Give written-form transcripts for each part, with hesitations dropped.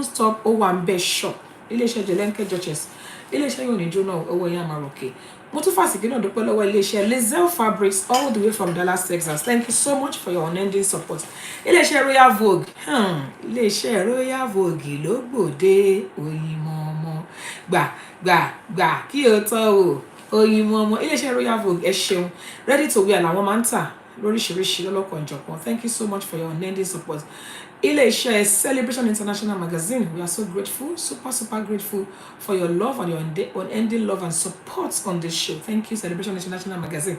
stop Owambe shop. Ilé-iṣẹ́ Jelenke Duchess. Ilé-iṣẹ́ yóò ní jóná owó yẹn máa ròkè. Mo tún fàsìkí náà dúpẹ́ lọ́wọ́ ilé-iṣẹ́ Lazel Fabrics all the way from Dallas, Texas. Thank you so much for your unending support. Ilé-iṣẹ́ Royal Vogue. Ilé-iṣẹ́ Royal Vogue ló gbòde Oyinmomo. Gbà kí o tọ́ o. Oyinmomo. Ilé-iṣẹ́ Royal Vogue ẹ ṣeun. Ready to wear làwọn máa ń tà lóríṣiríṣi lọ́lọ́kan-ò-jọ̀kan. Thank you so much for your unending support. Ilé-iṣẹ́ Celebration International Magazine, we are so grateful, super grateful for your love and your unending love and support on this show. Thank you, Celebration International Magazine.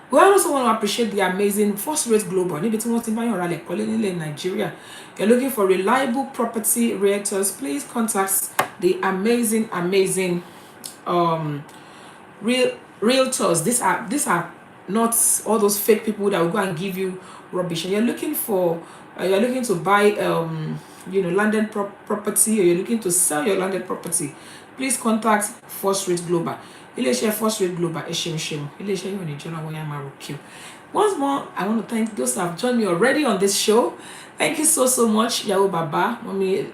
We also want to appreciate the amazing First Rate Global. Níbi tí wọ́n ti bá yàn ralẹ̀ kọ́lé nílẹ̀ Nigeria. You're looking for reliable property realtors, please contact the amazing realtors. These are not all those fake people that will go and give you rubbish. And you're looking to buy landed property, or you're looking to sell your landed property, please contact First Rate Global. Ilé-iṣẹ́ First Rate Global ẹ ṣeun. Ilé-iṣẹ́ yóò ní jóná owó yẹn máa ròkè. Once more, I want to thank those who have joined me already on this show. Thank you so much, Yahoo Baba, Mommy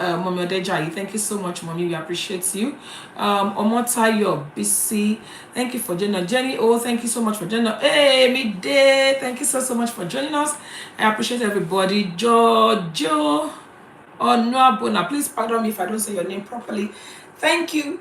Odejayi. Thank you so much, Mommy. We appreciate you. Omotayo BC, thank you for joining us. Jenny, thank you so much for joining us. Hey, Midday, thank you so much for joining us. I appreciate everybody. Jojo Onuabona, please pardon me if I don't say your name properly. Thank you.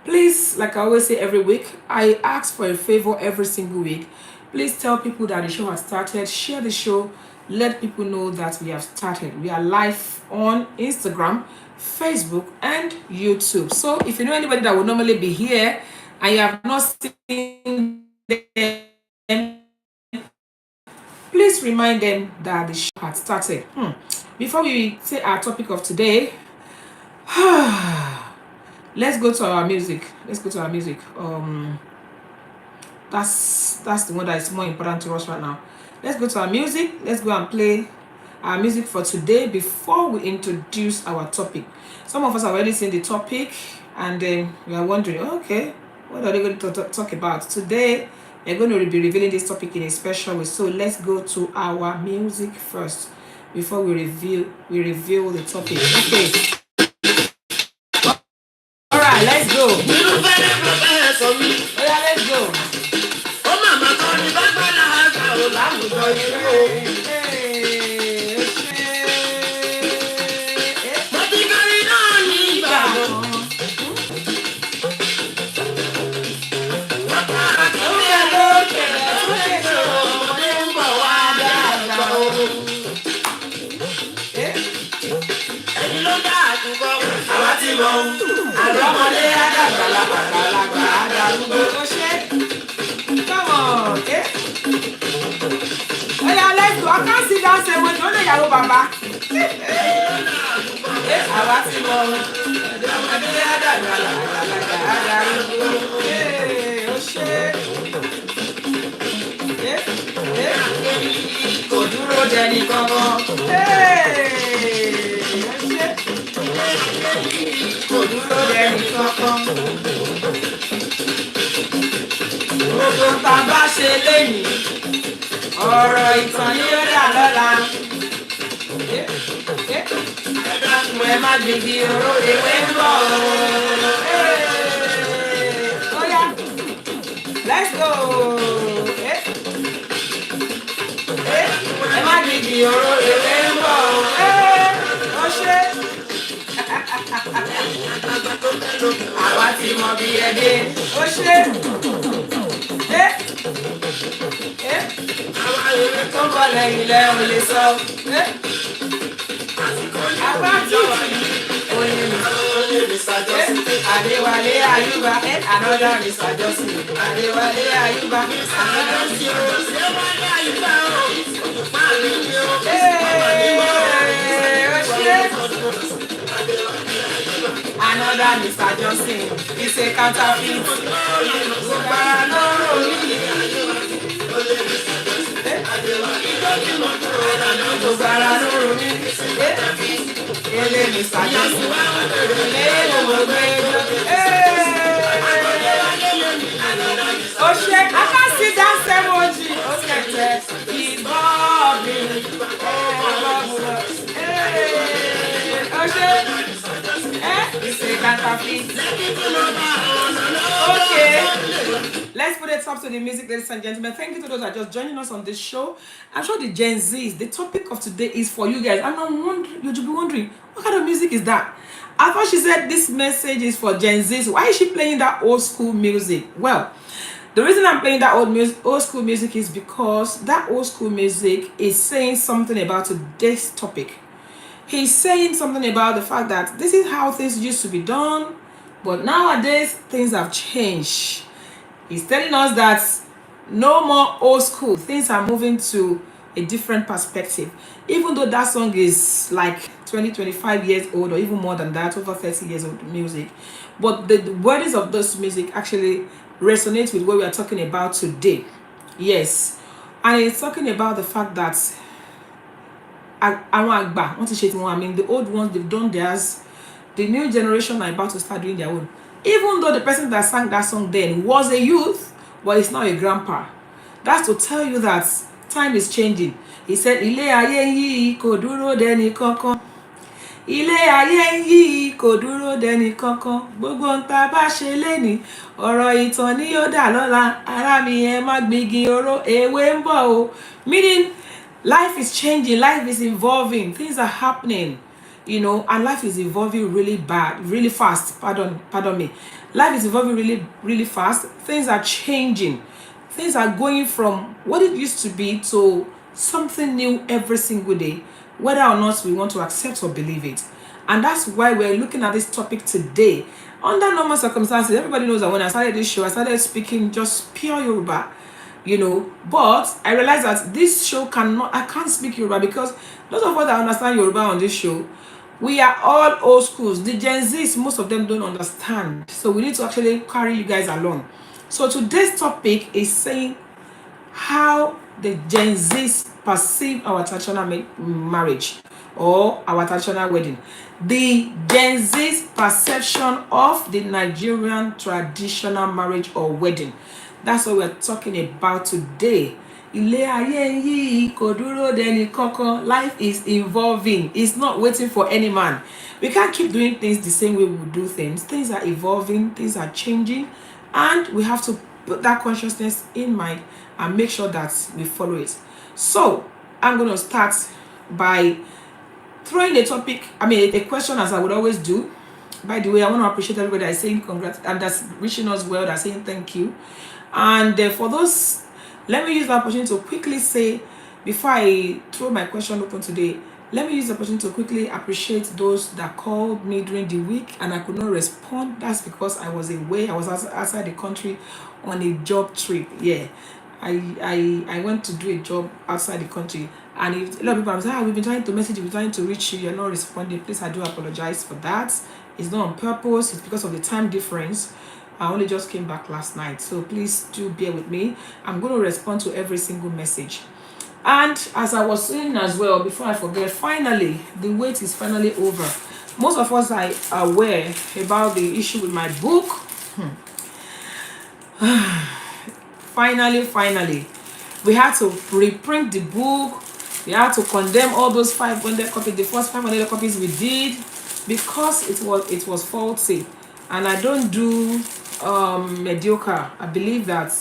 Please, like I always say every week, I ask for a favor every single week. Please tell people that the show has started. Share the show. Let people know that we have started. We are live on Instagram, Facebook, and YouTube. So if you know anybody that would normally be here and you have not seen them, please remind them that the show has started. Before we say our topic of today, let's go to our music. That's the one that is more important to us right now. Let's go to our music. Let's go and play our music for today before we introduce our topic. Some of us have already seen the topic and we are wondering, okay, what are they going to talk about? Today, we're going to be revealing this topic in a special way. So let's go to our music first before we reveal the topic. Okay. All right, let's go. Let's go. Come on, okay? Oh yeah, let's go. I can't sit down and wait. Don't let Yahoo Baba. Gbogbo tá a bá ṣe lénìí, ọ̀rọ̀ ìtàn ni ó dà lọ́la. Ẹ má gbìgbì oró ewé ń bọ̀. Ó yá, let's go. Ẹ má gbìgbì oró ewé ń bọ̀. Ó ṣe. Àwa ti mọ bí ẹ dé. Ó ṣe. Tó ń bọ̀ lẹ́yìn lẹ́hìn lè sọ. Àbá títì. Adéwálé Ayúbá. Another Mr. Johnson. Adéwálé Ayúbá. Another Mr. Johnson. It's a counterfeit. I can't see that emoji. He's bobbing. say counterfeit. Okay, let's put it up to the music, ladies and gentlemen. Thank you to those that are just joining us on this show. I'm sure the Gen Zs, the topic of today is for you guys. I'm not wondering, you'll be wondering, what kind of music is that? I thought she said this message is for Gen Zs. Why is she playing that old school music? Well, the reason I'm playing that old school music is because that old school music is saying something about today's topic. He's saying something about the fact that this is how things used to be done, but nowadays things have changed. He's telling us that no more old school. Things are moving to a different perspective. Even though that song is like 20, 25 years old or even more than that, over 30 years old music. But the words of this music actually resonate with what we are talking about today. Yes. And it's talking about the fact that I mean, the old ones, they've done theirs. The new generation are about to start doing their own. Even though the person that sang that song then was a youth, but it's now a grandpa. That's to tell you that time is changing. He said, Ilé ayé yìí kò dúró dẹni kankan. Ilé ayé yìí kò dúró dẹni kankan. Gbogbo ń tá bá ṣe lénìí. Ọ̀rọ̀ ìtàn ni yóò dà lọ́la. Ará mi ẹ má gbígi oró, èwe ń bọ̀ o. Meaning, life is changing, life is evolving, things are happening, you know, and life is evolving really fast. Pardon me. Life is evolving really fast. Things are changing. Things are going from what it used to be to something new every single day, whether or not we want to accept or believe it. And that's why we're looking at this topic today. Under normal circumstances, everybody knows that when I started this show, I started speaking just pure Yoruba. You know, but I realized that this show I can't speak Yoruba because those of us that understand Yoruba on this show, we are all old schools. The Gen Zs, most of them don't understand. So we need to actually carry you guys along. So today's topic is saying how the Gen Zs perceive our traditional marriage or our traditional wedding. The Gen Z's perception of the Nigerian traditional marriage or wedding. That's what we're talking about today. Ilé ayé yìí kò dúró dẹni kankan. Life is evolving. It's not waiting for any man. We can't keep doing things the same way we do things. Things are evolving, things are changing, and we have to put that consciousness in mind and make sure that we follow it. So I'm going to start by throwing a question, as I would always do. By the way, I want to appreciate everybody that's saying congrats and that's wishing us well, that's saying thank you. And for those, let me use the opportunity to quickly say, before I throw my question open today, let me use the opportunity to quickly appreciate those that called me during the week and I could not respond. That's because I was away. I was outside the country on a job trip. Yeah, I went to do a job outside the country. And a lot of people are saying, we've been trying to message you, we've been trying to reach you, you're not responding. Please, I do apologize for that. It's not on purpose. It's because of the time difference. I only just came back last night, so please do bear with me. I'm going to respond to every single message. And as I was saying as well, before I forget, finally, the wait is finally over. Most of us are aware about the issue with my book. Finally, we had to reprint the book. We had to condemn all those 500 copies, the first 500 copies we did, because it was faulty. And I don't do mediocre. I believe that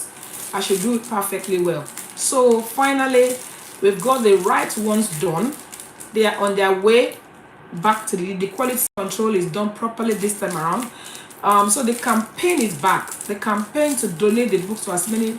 I should do it perfectly well. So finally, we've got the right ones done. They are on their way back to the quality control is done properly this time around. So the campaign is back. The campaign to donate the books to as many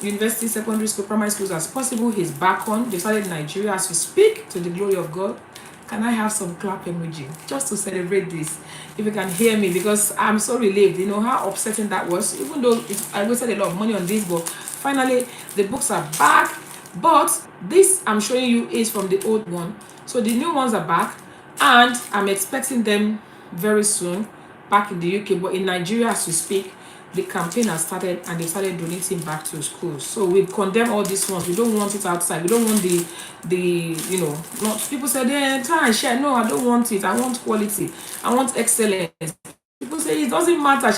university, secondary school, primary schools as possible is back on. They started in Nigeria as we speak, to the glory of God. Can I have some clap emoji just to celebrate this? If you can hear me, because I'm so relieved. You know how upsetting that was, even though I wasted a lot of money on this, but finally the books are back. But this I'm showing you is from the old one, so the new ones are back, and I'm expecting them very soon back in the UK. But in Nigeria as we speak, the campaign has started and they started donating back to schools. So we condemn all these ones. We don't want it outside. We don't want the you know, not people say try and share. No, I don't want it. I want quality. I want excellence. People say it doesn't matter.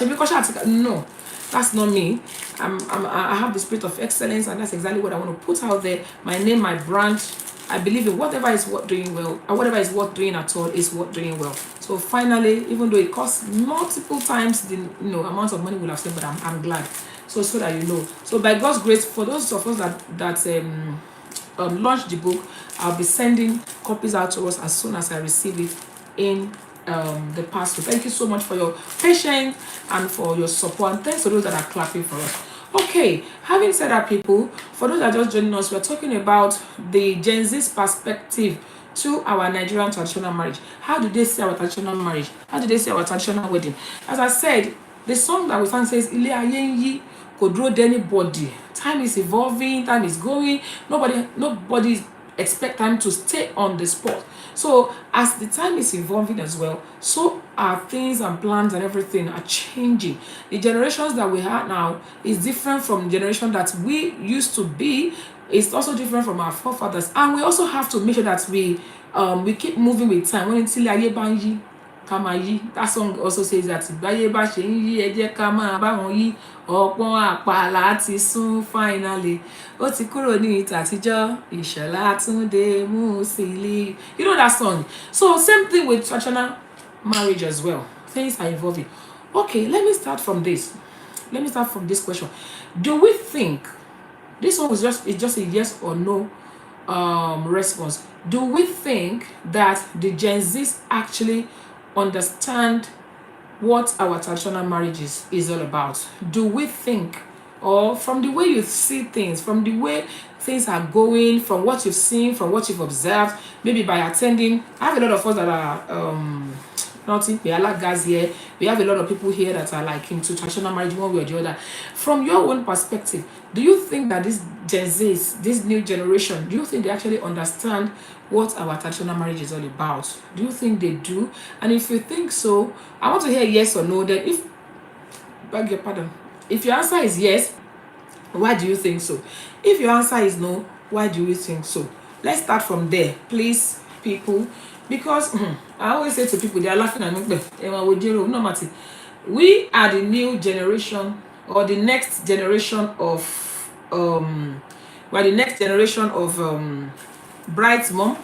No, that's not me. I have the spirit of excellence, and that's exactly what I want to put out there. My name, my brand, I believe in whatever is worth doing well, or whatever is worth doing at all is worth doing well. So finally, even though it costs multiple times the amount of money we'll have spent, but I'm glad. So that you know. So by God's grace, for those of us that launched the book, I'll be sending copies out to us as soon as I receive it in the past. So thank you so much for your patience and for your support. And thanks to those that are clapping for us. Okay, having said that, people, for those that are just joining us, we're talking about the Gen Z's perspective to our Nigerian traditional marriage. How do they see our traditional marriage? How do they see our traditional wedding? As I said, the song that we sang says, Ile aye yi kò dúró de anybody. Time is evolving, time is going. Nobody expect time to stay on the spot. So as the time is evolving as well, so our things and plans and everything are changing. The generations that we have now is different from the generation that we used to be. It's also different from our forefathers, and we also have to make sure that we keep moving with time. When it's ayé bá ń yí ká máa yí, that song also says that ìgbáyé bá ṣe ń yí ẹ jẹ́ ká máa bá wọn yí, ọ̀pọ̀ àpàlà ti sún finally, ó ti kúrò ní ìtàtijọ́, ìṣẹ̀lá túndé mú sílí. You know that song. So same thing with traditional marriage as well. Things are evolving. Okay, let me start from this question. Do we think this one is just a yes or no response? Do we think that the Gen Zs actually understand what our traditional marriage is all about? Do we think, or from the way you see things, from the way things are going, from what you've seen, from what you've observed, maybe by attending, I have a lot of us that are nothing, we are like guys here, we have a lot of people here that are like into traditional marriage one way or the other. From your own perspective, do you think that this Gen Zs, this new generation, do you think they actually understand what our traditional marriage is all about? Do you think they do? And if you think so, I want to hear yes or no. Then beg your pardon, if your answer is yes, why do you think so? If your answer is no, why do you think so? Let's start from there, please, people. Because I always say to people, they are laughing at me. No matter. We are the new generation, or the next generation of we're the next generation of bride's mom,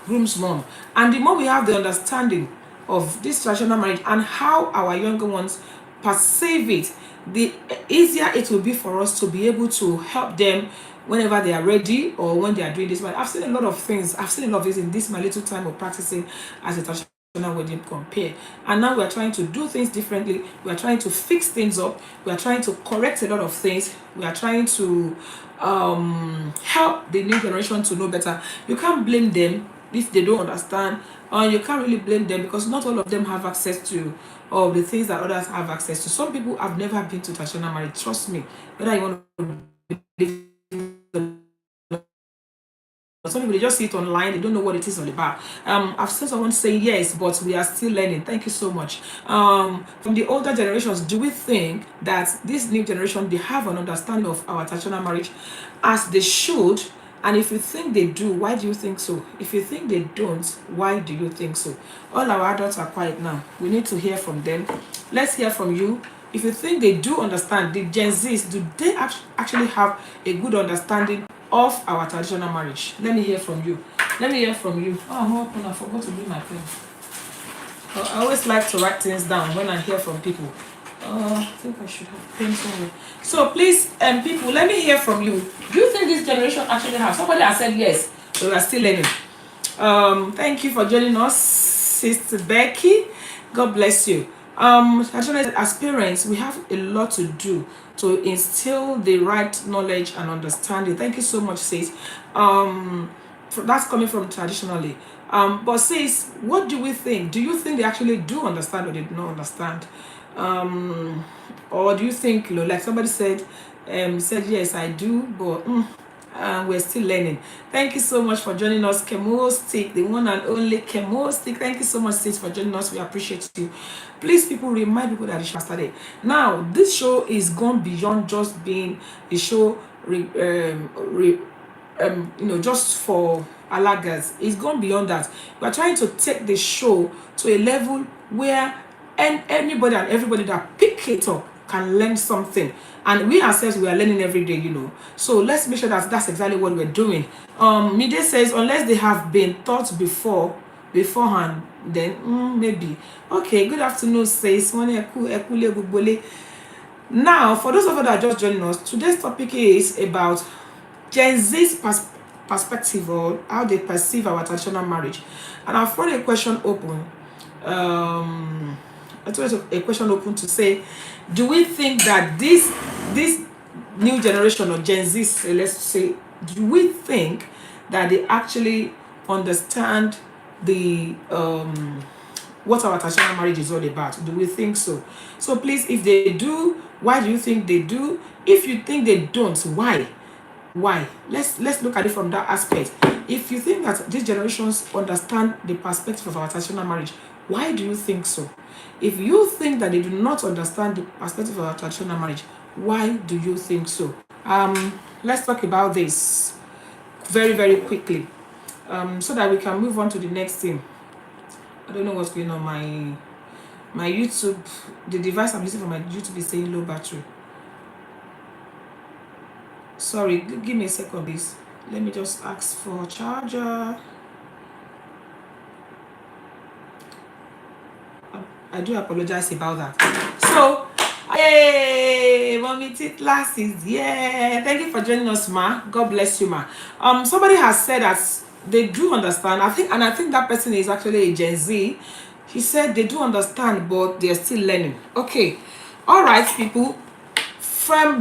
groom's mom. And the more we have the understanding of this traditional marriage and how our younger ones perceive it, the easier it will be for us to be able to help them whenever they are ready or when they are doing this. But I've seen a lot of things. I've seen a lot of this in this my little time of practicing as a traditional wedding compare. And now we're trying to do things differently. We're trying to fix things up. We're trying to correct a lot of things. We are trying to help the new generation to know better. You can't blame them if they don't understand. You can't really blame them because not all of them have access to all the things that others have access to. Some people have never been to traditional marriage. Trust me. Whether you want to believe, some people, they just see it online, they don't know what it is all about. I've seen someone say yes, but we are still learning. Thank you so much. From the older generations, do we think that this new generation, they have an understanding of our traditional marriage as they should? And if you think they do, why do you think so? If you think they don't, why do you think so? All our adults are quiet now. We need to hear from them. Let's hear from you. If you think they do understand, the Gen Zs, do they actually have a good understanding of our traditional marriage? Let me hear from you. Let me hear from you. Oh, I forgot to bring my pen. I always like to write things down when I hear from people. I think I should have pen somewhere. So please, people, let me hear from you. Do you think this generation actually have? Somebody has said yes, but we are still learning. Thank you for joining us, Sister Becky. God bless you. Actually, as parents, we have a lot to do to instill the right knowledge and understanding. Thank you so much, sis. That's coming from traditionally. But sis, what do we think? Do you think they actually do understand or they do not understand? Or do you think, like somebody said yes, I do, but we're still learning. Thank you so much for joining us, Chemostic, the one and only Chemostic. Thank you so much, sis, for joining us. We appreciate you. Please, people, remind people that the show started. Now, this show is gone beyond just being the show, just for alagas. It's gone beyond that. We're trying to take the show to a level where anybody and everybody that pick it up can learn something. And we ourselves, we are learning every day, you know. So let's make sure that that's exactly what we're doing. Mide says, unless they have been taught beforehand, then maybe. Okay, good afternoon, says. Now, for those of you that are just joining us, today's topic is about Gen Z's perspective or how they perceive our traditional marriage. And I've thrown a question open. I threw a question open to say, do we think that this new generation of Gen Z, let's say, do we think that they actually understand the what our traditional marriage is all about? Do we think so? So please, if they do, why do you think they do? If you think they don't, why? Let's look at it from that aspect. If you think that these generations understand the perspective of our traditional marriage, why do you think so? If you think that they do not understand the perspective of our traditional marriage, why do you think so? Let's talk about this very, very quickly, so that we can move on to the next thing. I don't know what's going on. My YouTube, the device I'm using for my YouTube is saying low battery. Sorry, give me a second, please. Let me just ask for a charger. I do apologize about that. So, hey, Mommy Titlas is here. Thank you for joining us, ma. God bless you, ma. Somebody has said that they do understand. I think that person is actually a Gen Z. He said they do understand, but they're still learning. Okay, all right, people.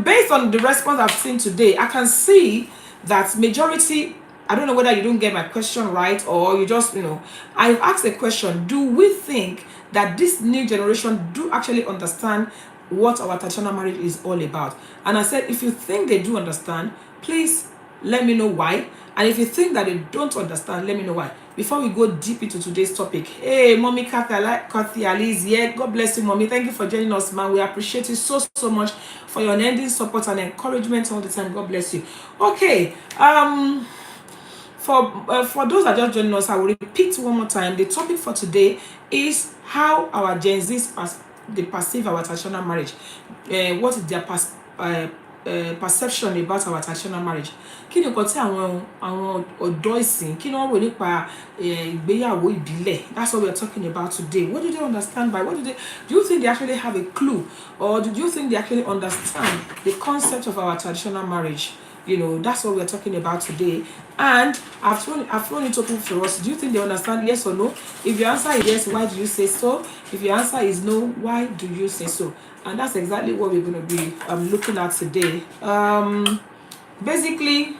Based on the response I've seen today, I can see that majority, I don't know whether you don't get my question right or you just, I've asked a question. Do we think that this new generation do actually understand what our traditional marriage is all about? And I said, if you think they do understand, please let me know why. And if you think that they don't understand, let me know why. Before we go deep into today's topic, hey, Mommy Kathy Alice, yeah, God bless you, Mommy. Thank you for joining us, man. We appreciate you so much for your unending support and encouragement all the time. God bless you. Okay, for those that just joining us, I will repeat one more time. The topic for today is how our Gen Zs they perceive our traditional marriage. What is their perception about our traditional marriage? Kí ni nǹkan tí àwọn ọ̀dọ́ ìsìn kí ni wọ́n rò nípa ìgbéyàwó ìbílẹ̀? That's what we are talking about today. What do they understand by? Do you think they actually have a clue, or do you think they actually understand the concept of our traditional marriage? That's what we're talking about today. And I've thrown it open for us. Do you think they understand? Yes or no? If your answer is yes, why do you say so? If your answer is no, why do you say so? And that's exactly what we're going to be looking at today. Basically,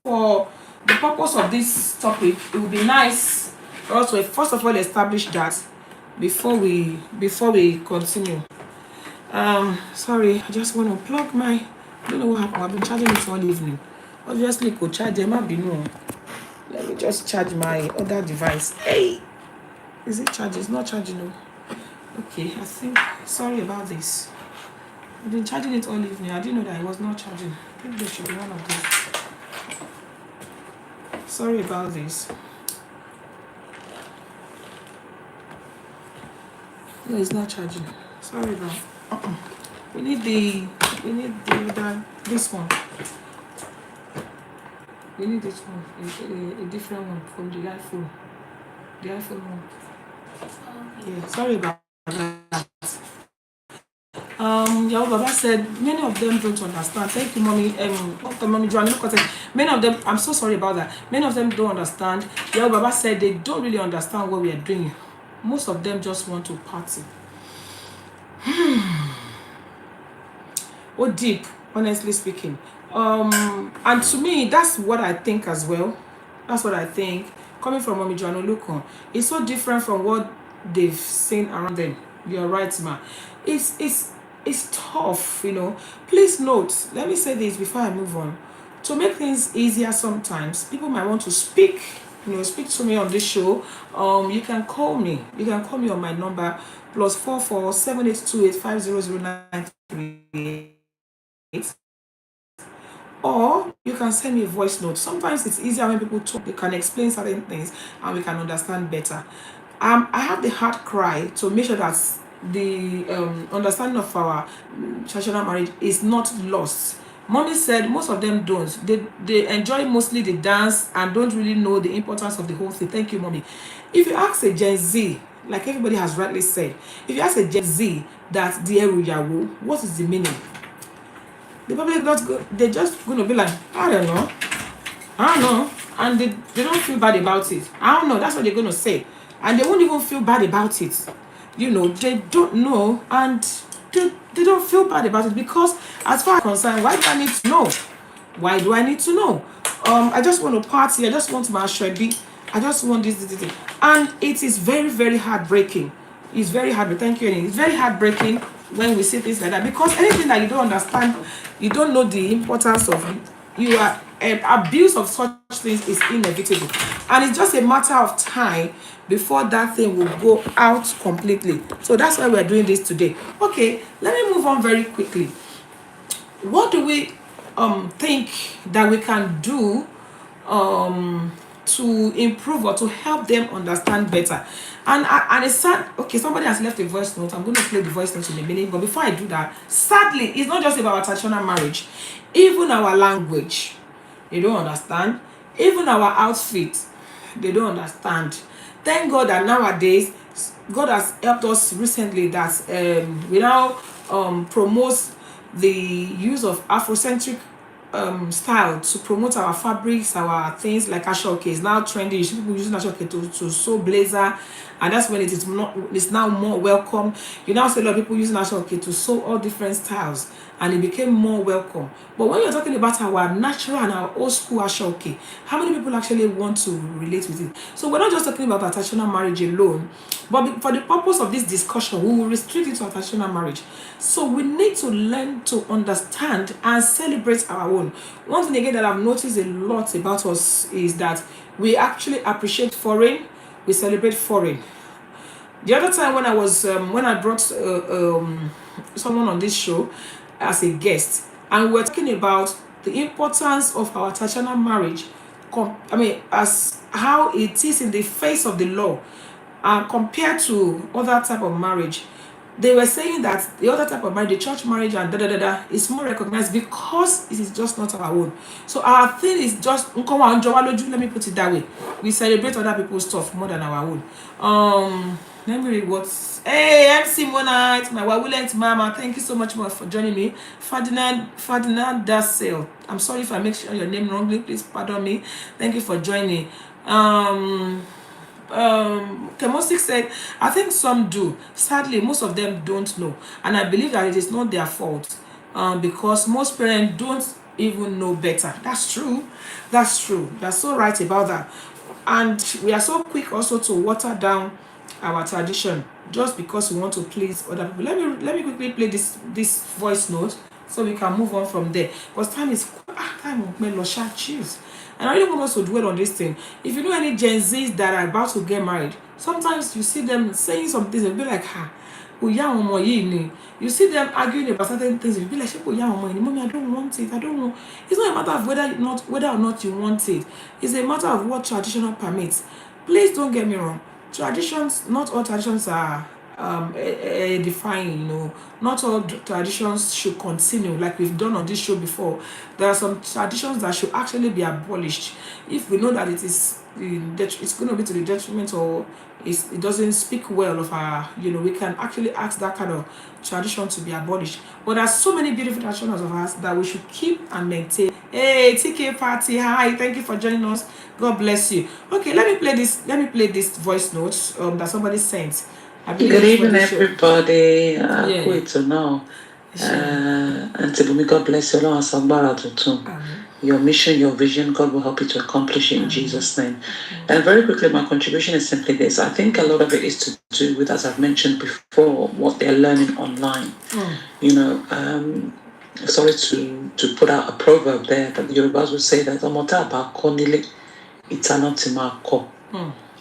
for the purpose of this topic, it would be nice for us to first of all establish that before we continue. Sorry, I just want to plug my. I don't know what happened. I've been charging it all evening. Obviously, could charge them up. Let me just charge my other device. Hey, is it charging? It's not charging. No. Okay, I think. Sorry about this. I've been charging it all evening. I didn't know that it was not charging. I think there should be one of these. Sorry about this. No, it's not charging. Sorry about. We need this one. We need this one, a different one from the iPhone. The iPhone one. Yeah, sorry about that. Your Baba said many of them don't understand. Thank you, Mommy. Mommy Joanne, look at it. Many of them, I'm so sorry about that. Many of them don't understand. Your Baba said they don't really understand what we are doing. Most of them just want to party. Oh, deep, honestly speaking. And to me, that's what I think as well. That's what I think. Coming from Mommy Joanne Olukon, it's so different from what they've seen around them. You're right, ma. It's tough, Please note, let me say this before I move on. To make things easier sometimes, people might want to speak to me on this show. You can call me. You can call me on my number, +44 7828 500938. Or you can send me a voice note. Sometimes it's easier when people talk. They can explain certain things and we can understand better. I have the heart cry to make sure that the understanding of our traditional marriage is not lost. Mommy said most of them don't. They enjoy mostly the dance and don't really know the importance of the whole thing. Thank you, Mommy. If you ask a Gen Z, like everybody has rightly said, if you ask a Gen Z that the ETO IGBEYAWO, what is the meaning? The public not go, they're just going to be like, I don't know. I don't know. And they don't feel bad about it. I don't know. That's what they're going to say. And they won't even feel bad about it. You know, they don't know and they don't feel bad about it, because as far as I'm concerned, why do I need to know? Why do I need to know? I just want to party. I just want my shabby. I just want this. And it is very, very heartbreaking. It's very heartbreaking. Thank you, Eni. It's very heartbreaking when we see things like that, because anything that you don't understand, you don't know the importance of it, you are abuse of such things is inevitable, and it's just a matter of time before that thing will go out completely. So that's why we're doing this today. Okay, let me move on very quickly. What do we think that we can do to improve or to help them understand better? And it's sad. Okay, somebody has left a voice note. I'm going to play the voice note in a minute, but before I do that, sadly, it's not just about traditional marriage. Even our language, they don't understand. Even our outfit, they don't understand. Thank God that nowadays God has helped us recently that we now promote the use of Afrocentric style to promote our fabrics, our things like ashoke is now trendy. You see people using ashoke to sew blazer, and that's when it's now more welcome. You now see a lot of people using ashoke to sew all different styles, and it became more welcome. But when you're talking about our natural and our old school ashoke, how many people actually want to relate with it? So we're not just talking about our traditional marriage alone, but for the purpose of this discussion, we will restrict it to our traditional marriage. So we need to learn to understand and celebrate our own. One thing again that I've noticed a lot about us is that we actually appreciate foreign, we celebrate foreign. The other time when I was when I brought someone on this show as a guest, and we're talking about the importance of our traditional marriage, as how it is in the face of the law, compared to other type of marriage. They were saying that the other type of marriage, the church marriage and is more recognized because it is just not our own. So our thing is just, let me put it that way. We celebrate other people's stuff more than our own. Let me read what's... Hey, MC Monite, my Wawulent Mama, thank you so much more for joining me. Ferdinand Dassel, I'm sorry if I make sure your name wrongly, please pardon me. Thank you for joining. Chemostic said, I think some do. Sadly, most of them don't know. And I believe that it is not their fault, because most parents don't even know better. That's true. That's true. You're so right about that. And we are so quick also to water down our tradition just because we want to please other people. Let me quickly play this voice note so we can move on from there. Because time is choose. And I really want us to dwell on this thing. If you know any Gen Zs that are about to get married, sometimes you see them saying some things and be like, you see them arguing about certain things, you'll be like, Mommy, I don't want it. I don't want. It's not a matter of whether or not you want it. It's a matter of what traditional permits. Please don't get me wrong. Traditions, not all traditions are defining, not all traditions should continue like we've done on this show before. There are some traditions that should actually be abolished if we know that it's going to be to the detriment, or it doesn't speak well of our, we can actually ask that kind of tradition to be abolished. But there's so many beautiful traditions of us that we should keep and maintain. Hey, TK Party, hi, thank you for joining us. God bless you. Okay, let me play this voice note that somebody sent. Good evening, everybody. Good to know. And to God bless you. Your mission, your vision, God will help you to accomplish it in Jesus' name. And very quickly, my contribution is simply this. I think a lot of it is to do with, as I've mentioned before, what they're learning online. Sorry to put out a proverb there, but the Yorubas would say that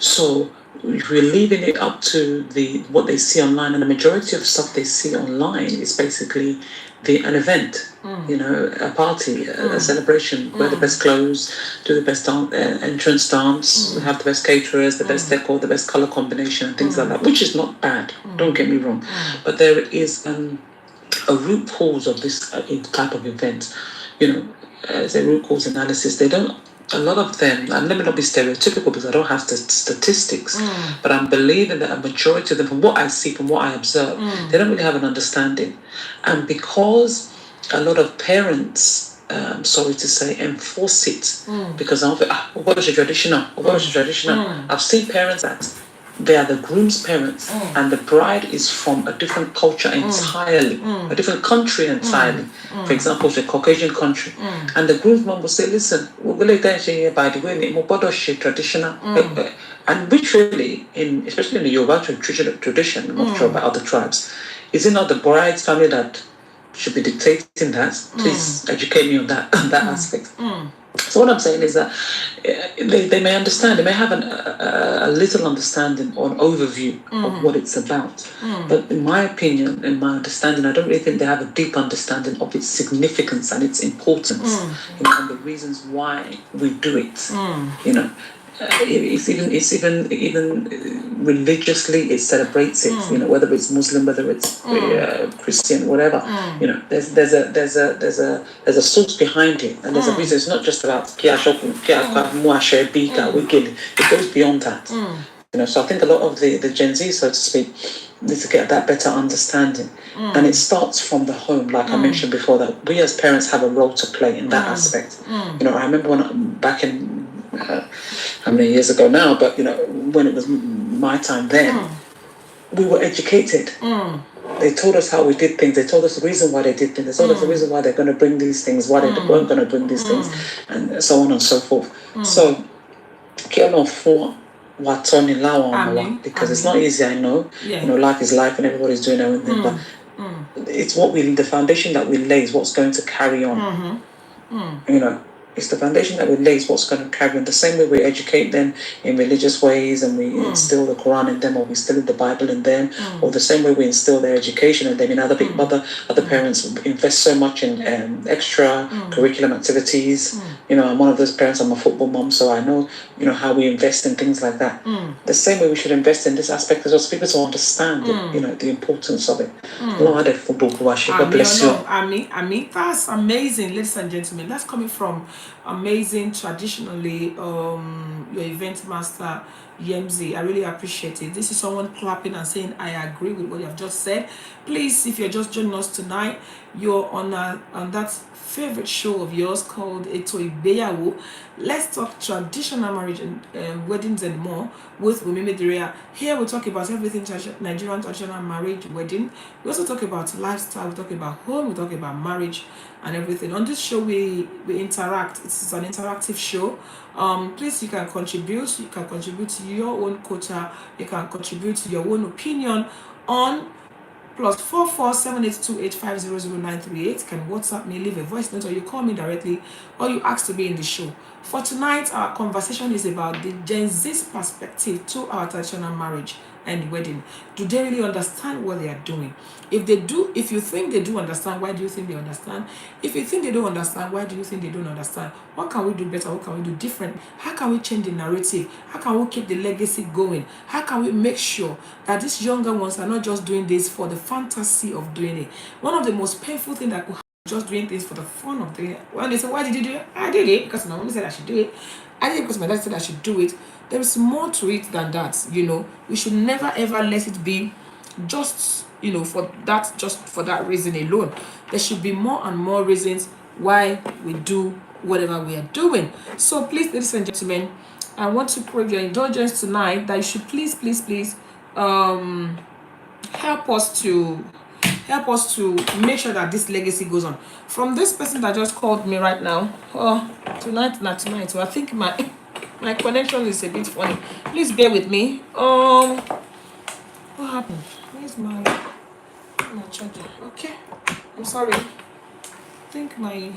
so if we're leaving it up to what they see online, and the majority of stuff they see online is basically an event, a party, a celebration, wear the best clothes, do the best entrance dance, have the best caterers, the best decor, the best color combination, and things like that, which is not bad. Don't get me wrong, but there is a root cause of this type of event. As a root cause analysis, they don't. A lot of them, and let me not be stereotypical because I don't have the statistics, but I'm believing that a majority of them, from what I see, from what I observe, they don't really have an understanding. And because a lot of parents, sorry to say, enforce it, because what is a traditional? What is a traditional? I've seen parents that they are the groom's parents, and the bride is from a different culture entirely, a different country entirely. For example, it's a Caucasian country, and the groom's mom will say, "Listen, we'll by the way, we traditional," and which really, especially in the Yoruba tradition, I'm not sure about other tribes, is it not the bride's family that should be dictating that? Please educate me on that aspect. So what I'm saying is that they may understand, they may have a little understanding or an overview of what it's about. But in my opinion, in my understanding, I don't really think they have a deep understanding of its significance and its importance, and the reasons why we do it. It's even religiously it celebrates it. Whether it's Muslim, whether it's Christian, whatever. There's a source behind it, and there's a reason. It's not just about it goes beyond that. So I think a lot of the Gen Z, so to speak, need to get that better understanding, and it starts from the home, like I mentioned before, that we as parents have a role to play in that aspect. I remember when back in how many years ago now, but when it was my time then, we were educated. They told us how we did things. They told us the reason why they did things. They told us the reason why they're going to bring these things, why they weren't going to bring these things, and so on and so forth. So, because it's not easy, I know. Life is life and everybody's doing their own thing, but it's the foundation that we lay is what's going to carry on. It's the foundation that we lay is what's going to carry on. The same way we educate them in religious ways and we instill the Quran in them, or we instill the Bible in them, or the same way we instill their education in them. Other parents invest so much in extra curriculum activities. I'm one of those parents. I'm a football mom, so I know how we invest in things like that. The same way we should invest in this aspect as well, so people to understand the importance of it. God bless you. That's amazing, ladies and gentlemen. That's coming from amazing, traditionally, your event master, Yemzi. I really appreciate it. This is someone clapping and saying, I agree with what you have just said. Please, if you're just joining us tonight, you're on that favorite show of yours called ETO IGBEYAWO. Let's talk traditional marriage and weddings and more with Meettheroyals. Here we talk about everything Nigerian traditional marriage, wedding. We also talk about lifestyle, we talk about home, we talk about marriage and everything. On this show, we interact. It's an interactive show. Please, you can contribute. You can contribute to your own quota. You can contribute to your own opinion on +447828500938. Can WhatsApp me, leave a voice note, or you call me directly, or you ask to be in the show. For tonight, our conversation is about the Gen Z's perspective to our traditional marriage and wedding. Do they really understand what they are doing? If they do, if you think they do understand, why do you think they understand? If you think they don't understand, why do you think they don't understand? What can we do better? What can we do different? How can we change the narrative? How can we keep the legacy going? How can we make sure that these younger ones are not just doing this for the fantasy of doing it? One of the most painful things that could happen is just doing things for the fun of doing it. When they say, why did you do it? I did it because my mom said I should do it. I did it because my dad said I should do it. There is more to it than that. We should never ever let it be just for that reason alone. There should be more and more reasons why we do whatever we are doing. So please, ladies and gentlemen, I want to crave your indulgence tonight that you should please help us to make sure that this legacy goes on. From this person that just called me right now, tonight. So I think my connection is a bit funny. Please bear with me. What happened? Where's my charger? Okay, I'm sorry. I think my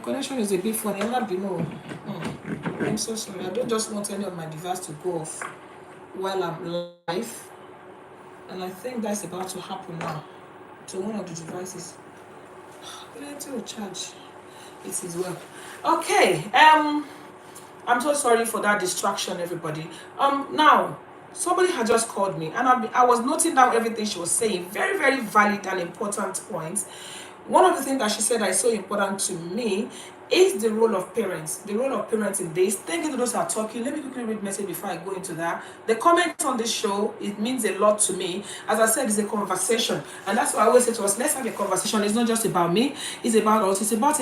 connection is a bit funny. I'm so sorry. I don't just want any of my device to go off. while I'm live, and I think that's about to happen now to one of the devices. Plenty of charge. It is well. Okay. I'm so sorry for that distraction, everybody. Now somebody had just called me, and I was noting down everything she was saying. Very, very valid and important points. One of the things that she said that is so important to me is the role of parents. The role of parents in this. Thank you to those who are talking. Let me quickly read message before I go into that. The comments on this show, it means a lot to me. As I said, it's a conversation. And that's why I always say to us, let's have a conversation. It's not just about me. It's about us. It's about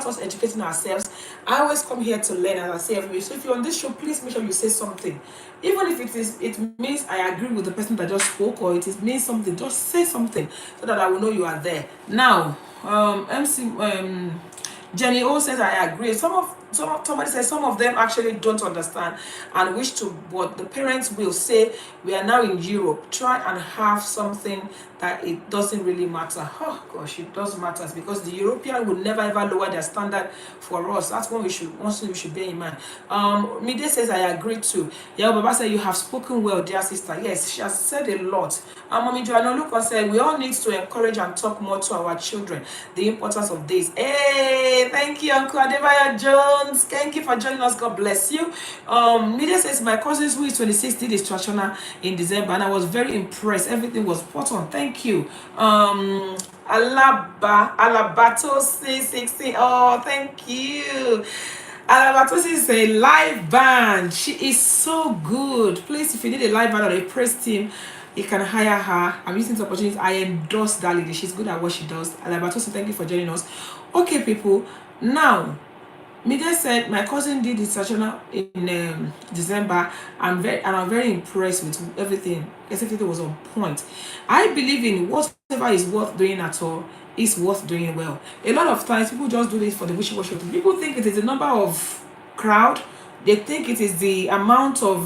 us educating ourselves. I always come here to learn, as I say every week. So if you're on this show, please make sure you say something. Even if it means I agree with the person that just spoke, or it means something, just say something so that I will know you are there. Now, Jenny O says I agree. Somebody says some of them actually don't understand and wish to, but the parents will say we are now in Europe. Try and have something that it doesn't really matter. Oh gosh, it does matter, because the European will never ever lower their standard for us. That's one thing we should bear in mind. Mide says I agree too. Yeah, Baba said you have spoken well, dear sister. Yes, she has said a lot. Mommy Joanna Lucas said we all need to encourage and talk more to our children the importance of this. Hey, thank you, Uncle Adebayo Jones. Thank you for joining us. God bless you. Media says my cousin who is 26 did his traditional in December, and I was very impressed. Everything was spot on. Thank you. Alabato 660. Oh, thank you. Alabatosi is a live band. She is so good. Please, if you need a live band or a praise team, you can hire her. I'm using this opportunity. I endorse that lady. She's good at what she does. Alabatosi, thank you for joining us. Okay, people. Now, Media said my cousin did his traditional in December. I'm very impressed with everything. Everything was on point. I believe in whatever is worth doing at all is worth doing well. A lot of times people just do this for the wishy-washy. People think it is the number of crowd. They think it is the amount of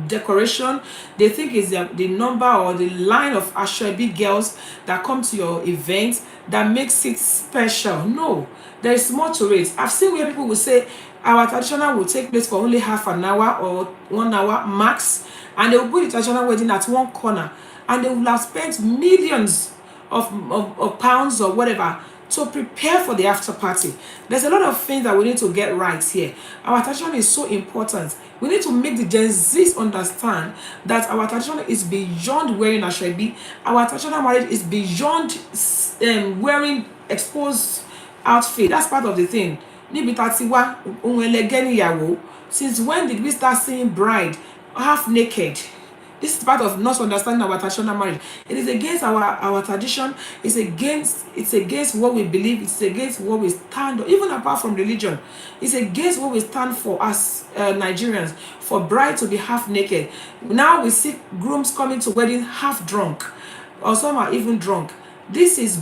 decoration. They think it's the number or the line of Ashwebi girls that come to your event that makes it special. No, there is more to it. I've seen where people will say our traditional will take place for only half an hour or 1 hour max, and they will put the traditional wedding at one corner, and they will have spent millions of pounds or whatever to prepare for the after party. There's a lot of things that we need to get right here. Our tradition is so important. We need to make the Gen Zs understand that our tradition is beyond wearing ashwebi. Our traditional marriage is beyond wearing exposed outfit. That's part of the thing. Since when did we start seeing bride half naked? This is part of not understanding our traditional marriage. It is against our tradition. It's against what we believe. It's against what we stand for. Even apart from religion, it's against what we stand for as Nigerians. For bride to be half naked. Now we see grooms coming to wedding half drunk, or some are even drunk. This is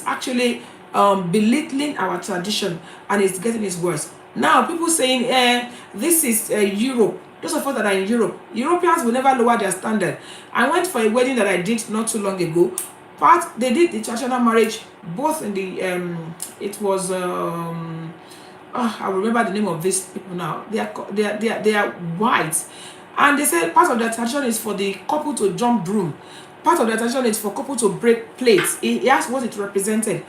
actually belittling our tradition, and it's getting its worse. Now people saying this is Europe. Those of us that are in Europe, Europeans will never lower their standard. I went for a wedding that I did not too long ago. They did the traditional marriage both in the it was I remember the name of these people now. They are white, and they said part of their tradition is for the couple to jump broom. Part of their tradition is for couple to break plates. He asked what it represented,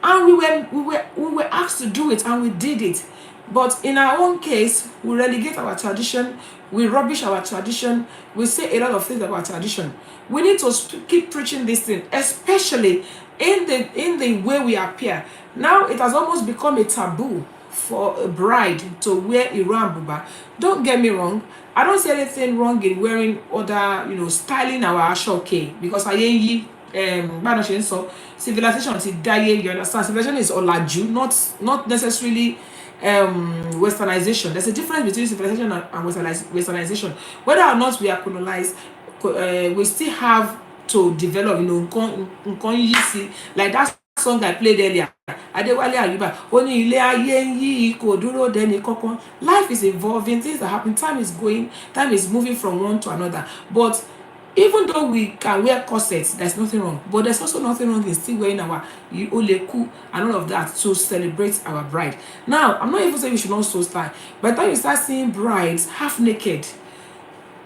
and we were asked to do it, and we did it. But in our own case, we relegate our tradition, we rubbish our tradition, we say a lot of things about tradition. We need to keep preaching this thing, especially in the way we appear. Now it has almost become a taboo for a bride to wear Iran buba. Don't get me wrong, I don't see anything wrong in wearing other, styling our ashoke, because I ain't civilization is dying, you understand? Civilization is olaju, not necessarily westernization. There's a difference between civilization and westernization. Whether or not we are colonized, we still have to develop, like that song I played earlier. Life is evolving, things are happening, time is moving from one to another. But Even though we can wear corsets, there's nothing wrong. But there's also nothing wrong in still wearing our oleku and all of that to celebrate our bride. Now, I'm not even saying we should not so style. By the time you start seeing brides half naked,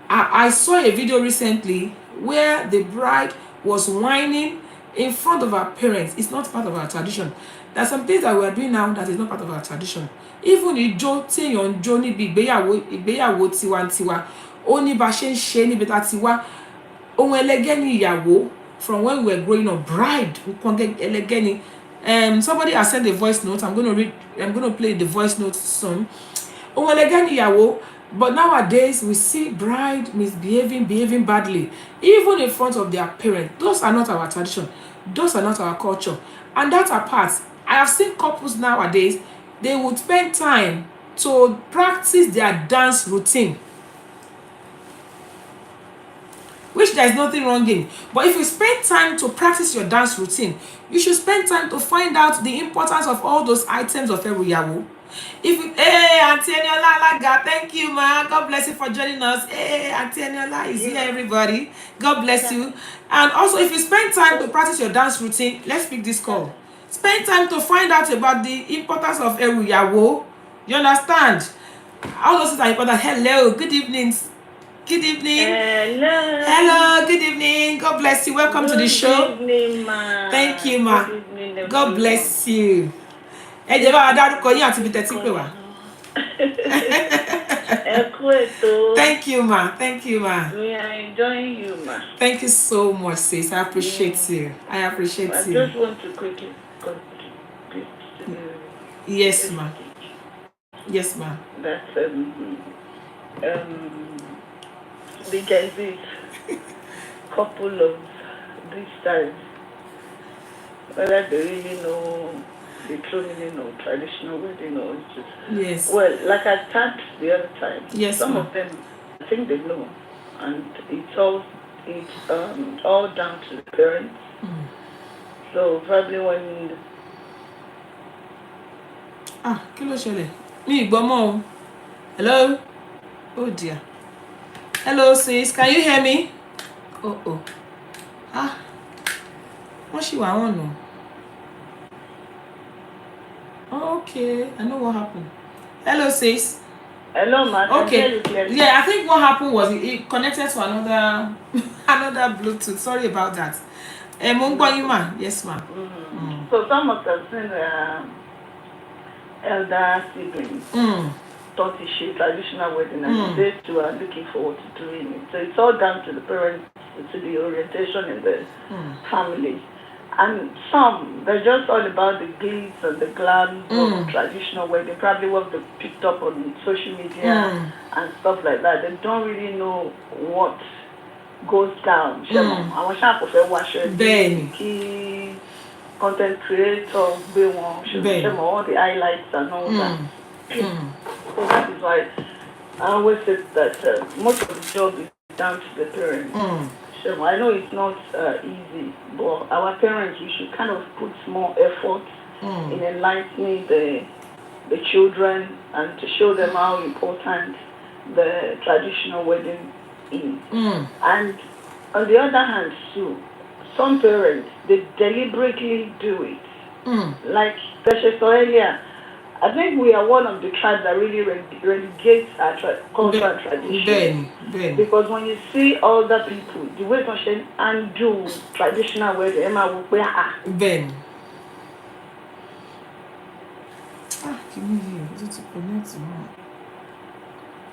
I saw a video recently where the bride was whining in front of her parents. It's not part of our tradition. There's some things that we are doing now that is not part of our tradition. Even ijó téèyàn ń jó níbi ìgbéyàwó tiwantiwa, ó ní bá ṣe ń ṣe níbi tá ti wá. Ohun ẹlẹgẹ́ ni ìyàwó from when we were growing up. Bride nǹkan ẹlẹgẹ́ ni. Somebody has sent a voice note. I'm going to play the voice note soon. Ohun ẹlẹgẹ́ ni ìyàwó. But nowadays, we see bride behaving badly, even in front of their parents. Those are not our tradition. Those are not our culture. And that apart, I have seen couples nowadays, they would spend time to practice their dance routine, which there is nothing wrong in. But if you spend time to practice your dance routine, you should spend time to find out the importance of all those items of Eruyawo. If you, hey, Auntie Eniola Alaga, thank you, ma. God bless you for joining us. Hey, Auntie Eniola is here, everybody. God bless you. And also, if you spend time to practice your dance routine, let's pick this call. Spend time to find out about the importance of Eruyawo. You understand? All those things are important. Hello, good evening. Good evening. Hello. Hello, good evening. God bless you. Welcome to the show. Good evening, ma. Thank you, ma. Good evening, God bless you. Ẹ jẹ́ bá wa dárúkọ yín àti ibi tẹ́ ti pè wá. Thank you, ma. Thank you, ma. We are enjoying you, ma. Thank you so much, sis. I appreciate you. I appreciate you. I just want to quickly contribute to yes, ma. Yes, ma. That the Gen Z couple of these times, whether they really know the true meaning of traditional wedding or just yes. Well, like I said the other time, yes, some of them I think they know, and it's all down to the parents. So probably when kí ló ṣẹlẹ̀? Mi gbọ́ mọ́ o. Hello? Oh dear. Hello, sis. Can you hear me? Oh. Wọ́n ṣì wà wọ́n nù. Okay, I know what happened. Hello, sis. Hello, ma. Okay. Yeah, I think what happened was it connected to another Bluetooth. Sorry about that. Yes, ma. So some of us seen elder siblings taught the traditional wedding, and they too are looking forward to doing it. So it's all down to the parents, to the orientation in the family. And some, they're just all about the glitz and the glam of traditional wedding, probably what they picked up on social media and stuff like that. They don't really know what goes down. I was trying to watch it. Content creator, all the highlights and all that. So that is why I always say that most of the job is down to the parents. I know it's not easy, but our parents, we should kind of put more effort in enlightening the children and to show them how important the traditional wedding is. And on the other hand, too, some parents, they deliberately do it. Like Precious earlier, I think we are one of the tribes that really relegates our culture and tradition. Because when you see older people, the way they undo traditional wedding, Emma will wear Ben. Can you hear? Is it to connect or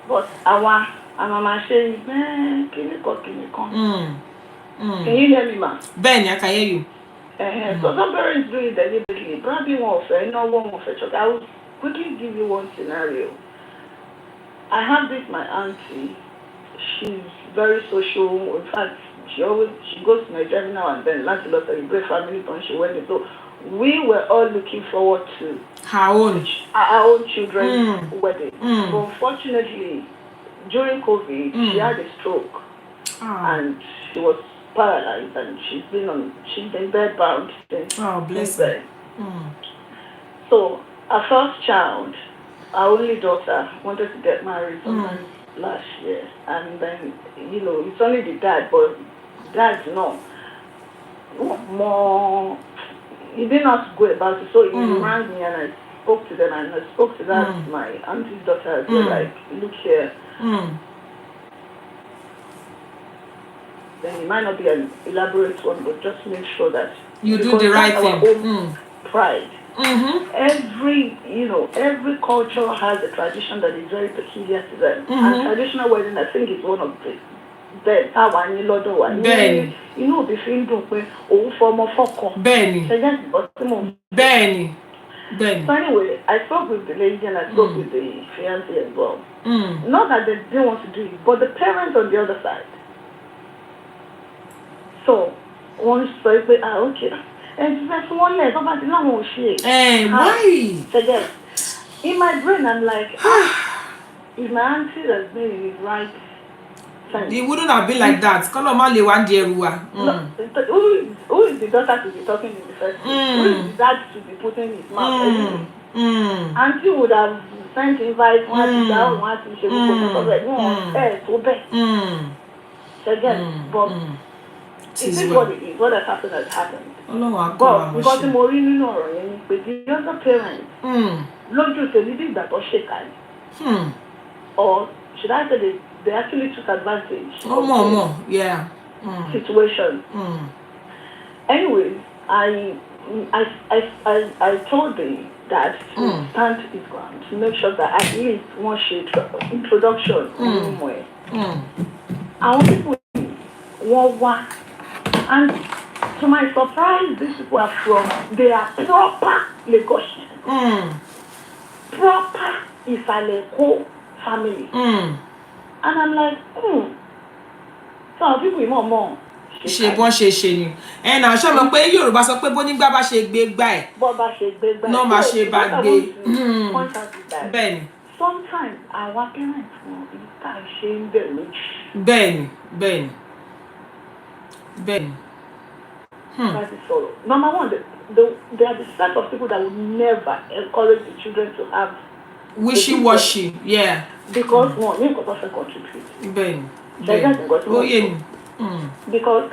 But our mama saying, can you hear me, ma? Ben, I can hear you. So some parents do it deliberately. Probably one for no one for church. I will quickly give you one scenario. I have this my auntie. She's very social. In fact, she goes to Nigeria now and then. Last lot of great family when she went. So we were all looking forward to our own children's wedding. But unfortunately, during COVID, she had a stroke, and she was paralyzed, and she's been bedbound since. Oh, bless her. So our first child, our only daughter, wanted to get married sometime last year, and then it's only the dad, but dad's not more. He did not go about it, so he rang me and I spoke to them, and I spoke to that my auntie's daughter as well. Like, look here. Then it might not be an elaborate one, but just make sure that you do the right thing. Our own pride. Every culture has a tradition that is very peculiar to them. And traditional wedding, I think, is one of the best. Benny. Benny. So anyway, I spoke with the lady and I spoke with the fiancé as well. Not that they didn't want to do it, but the parents on the other side. So one said, okay. And that's one leg, nobody knows she. Why? Forget. In my brain, I'm like, if my auntie has been in his right sense. It wouldn't have been like that. Who is the daughter to be talking in the first place? Who is the dad to be putting his mouth anyway? Auntie would have sent invite one to down, one to she but it is what it is. What has happened has happened. But because the more with the other parents, or should I say they actually took advantage of yeah. situation. Anyways, I told the dad to stand his ground, to make sure that at least one shade introduction anywhere. I want people and to my surprise, these people are they are proper Lagosians. Proper Isaleko family. And I'm like, so people more. Ṣe bọ́n ṣe ṣe ni ẹnà ṣọ́ mọ̀ pé Yorùbá sọ pé bónígbà bá ṣe gbé gbà ẹ̀ náà máa ṣe bá gbé bẹ́ẹ̀ni. Sometimes our parents will be ashamed very much. Bẹ́ẹ̀ni. That is all. Number one, they are the set of people that will never encourage the children to have wishy-washy, yeah. Because one, you got to contribute. Ben. Because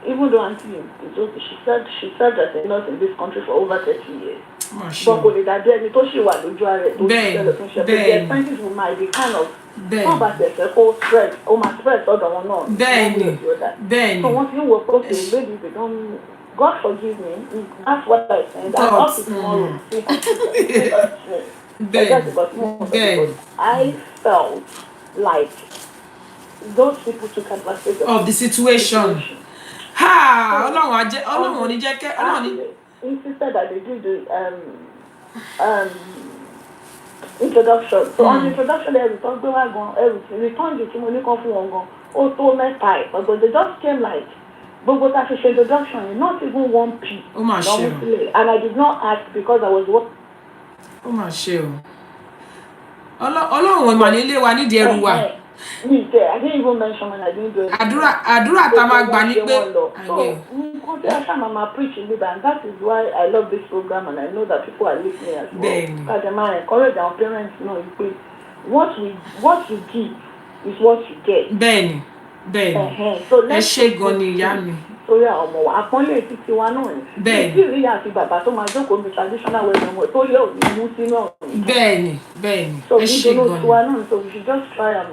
even though Auntie, she served as a nurse in this country for over 30 years. But the expenses might be kind of spread other one not. So once you work okay, maybe they don't. God forgive me. That's what I said. I hope tomorrow. I felt like those people took advantage of the situation. Insisted that they do the introduction. So on the introduction, they returned the but they just came like introduction, not even 1p. And I did not ask because I was what. I didn't even mention when I didn't do it. Adura tamagba ni pe. So, preaching and that is why I love this program and I know that people are listening as well. Because I encourage our parents to know what you give is what you get. Ben. So let's shake on the so yeah, àpọ́nlé títí wa náà ni. Bẹ́ẹ̀ni. Ìdí àti bàbá tó máa jókòó ní traditional wedding tó lé òní mú sí náà. Bẹ́ẹ̀ni. So we don't know tiwa náà, so we should just try and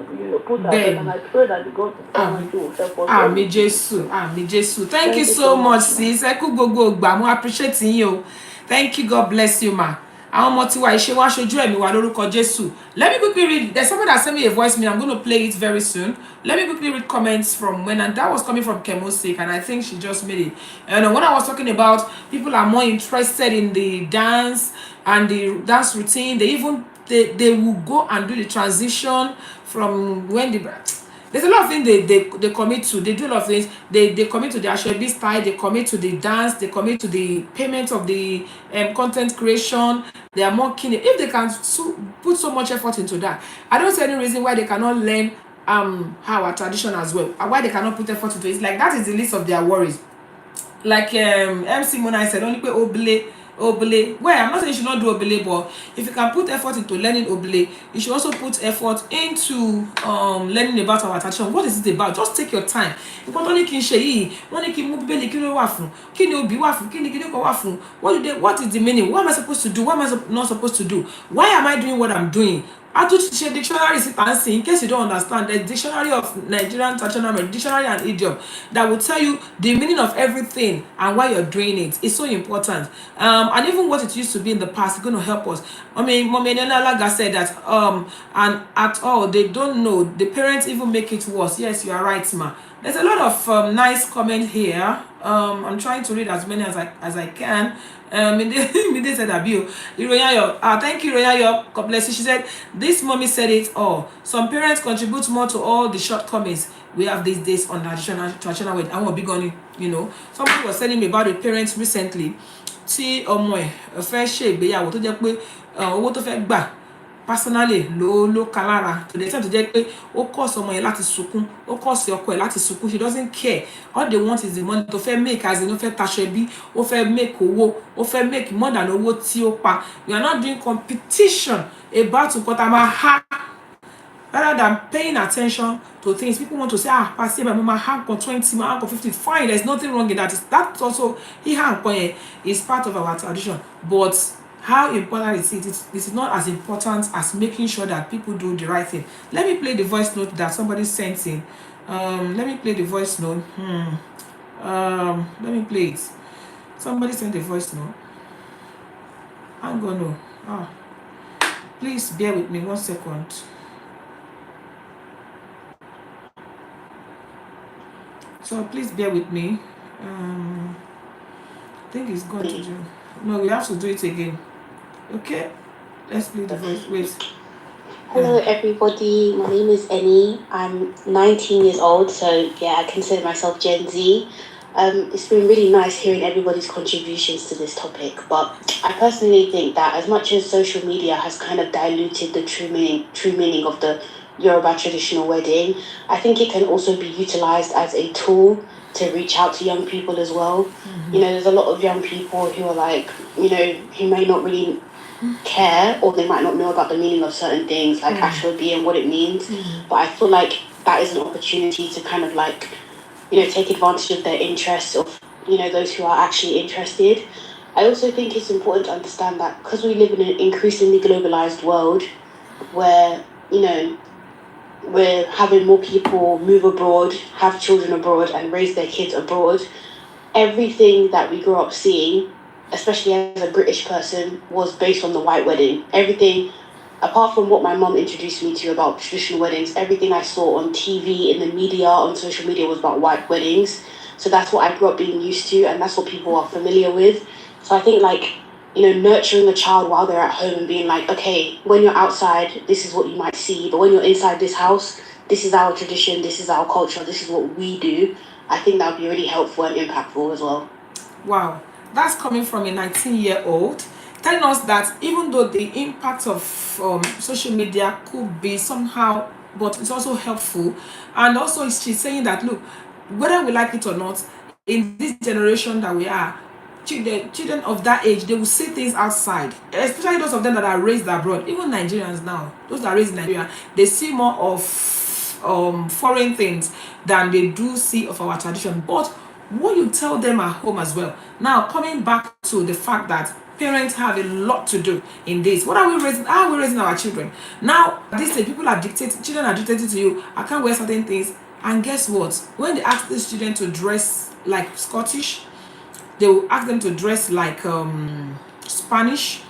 put our best and I pray that the God will help us. Àmín Jésù. Thank you so much sis. Ẹ kú gbogbo ìgbà mo appreciate yín o. Thank you, God bless you ma. Àwọn ọmọ tiwa ìṣe wá ṣojú ẹ̀mí wa lórúkọ Jésù. Let me quickly read. There's someone that sent me a voice mail. I'm going to play it very soon. Let me quickly read comments from when, and that was coming from Kemosik, and I think she just made it. And when I was talking about people are more interested in the dance and the dance routine, they will go and do the transition from when there's a lot of things they commit to. They do a lot of things. They commit to the Ashwebi style. They commit to the dance. They commit to the payment of the content creation. They are more keen. If they can put so much effort into that, I don't see any reason why they cannot learn our tradition as well. Why they cannot put effort into it. It's like that is the least of their worries. Like MC Mona said, only pay obele. Well, I'm not saying you should not do obele, but if you can put effort into learning obele, you should also put effort into learning about our tradition. What is it about? Just take your time. Nǹkan tó ní kí n ṣe yìí, wọ́n ní kí n mú bíbélì, kí ló wà fún? Kí ni obì wà fún? Kí ni kíní kan wà fún? What is the meaning? What am I supposed to do? What am I not supposed to do? Why am I doing what I'm doing? I do share dictionary in case you don't understand. The dictionary of Nigerian Traditional Marriage, dictionary and idiom that will tell you the meaning of everything and why you're doing it. It's so important. And even what it used to be in the past is going to help us. I mean, Mommy Nalaga said that and at all they don't know. The parents even make it worse. Yes, you are right, ma. There's a lot of nice comment here. I'm trying to read as many as I can. Mide said Abio. Thank you, Iroyayo. God bless you. She said, this mommy said it all. Some parents contribute more to all the shortcomings we have these days on traditional way. I won't be going, Somebody was telling me about the parents recently. Tí ọmọ ẹ̀ fẹ́ ṣe ìgbéyàwó tó jẹ́ pé owó tó fẹ́ gbà personally ló kalára to the extent tó jẹ́ pé ó cause ọmọ yẹn láti sunkún, ó cause ọkọ ẹ̀ láti sunkún. She doesn't care. All they want is the money tó fẹ́ make, as in ó fẹ́ taṣọ ẹbí, ó fẹ́ make owó, ó fẹ́ make more than owó tí ó pa. We are not doing competition about nǹkan tá a máa há rather than paying attention to things. People want to say, Pastor, my mama hang on 20, my hang on 50. Fine, there's nothing wrong in that. That's also, is part of our tradition. But how important is it? This is not as important as making sure that people do the right thing. Let me play the voice note that somebody sent in. Let me play the voice note. Let me play it. Somebody sent a voice note. I'm gonna. Please bear with me 1 second. So please bear with me. I think it's going to do. No, we have to do it again. Okay? Let's play the voice. Wait. Hello everybody, my name is Annie. I'm 19 years old, so yeah, I consider myself Gen Z. It's been really nice hearing everybody's contributions to this topic, but I personally think that as much as social media has kind of diluted the true meaning of the Yoruba traditional wedding, I think it can also be utilized as a tool to reach out to young people as well. Mm-hmm. There's a lot of young people who are like, who may not really care, or they might not know about the meaning of certain things like Ashwabi and what it means. But I feel like that is an opportunity to kind of like, take advantage of their interests of, those who are actually interested. I also think it's important to understand that because we live in an increasingly globalized world where, we're having more people move abroad, have children abroad, and raise their kids abroad. Everything that we grew up seeing, especially as a British person, was based on the white wedding. Everything, apart from what my mom introduced me to about traditional weddings, everything I saw on TV, in the media, on social media was about white weddings. So that's what I grew up being used to, and that's what people are familiar with. So I think nurturing a child while they're at home and being like, okay, when you're outside, this is what you might see, but when you're inside this house, this is our tradition, this is our culture, this is what we do. I think that would be really helpful and impactful as well. Wow, that's coming from a 19-year-old telling us that even though the impact of social media could be somehow, but it's also helpful. And also she's saying that, look, whether we like it or not, in this generation that we are, children of that age, they will see things outside, especially those of them that are raised abroad. Even Nigerians now, those that are raised in Nigeria, they see more of foreign things than they do see of our tradition. But what you tell them at home as well. Now, coming back to the fact that parents have a lot to do in this. What are we raising? How are we raising our children? Now, at this stage, children are dictating to you, I can't wear certain things. And guess what? When they ask these children to dress like Scottish, they will ask them to dress like Spanish,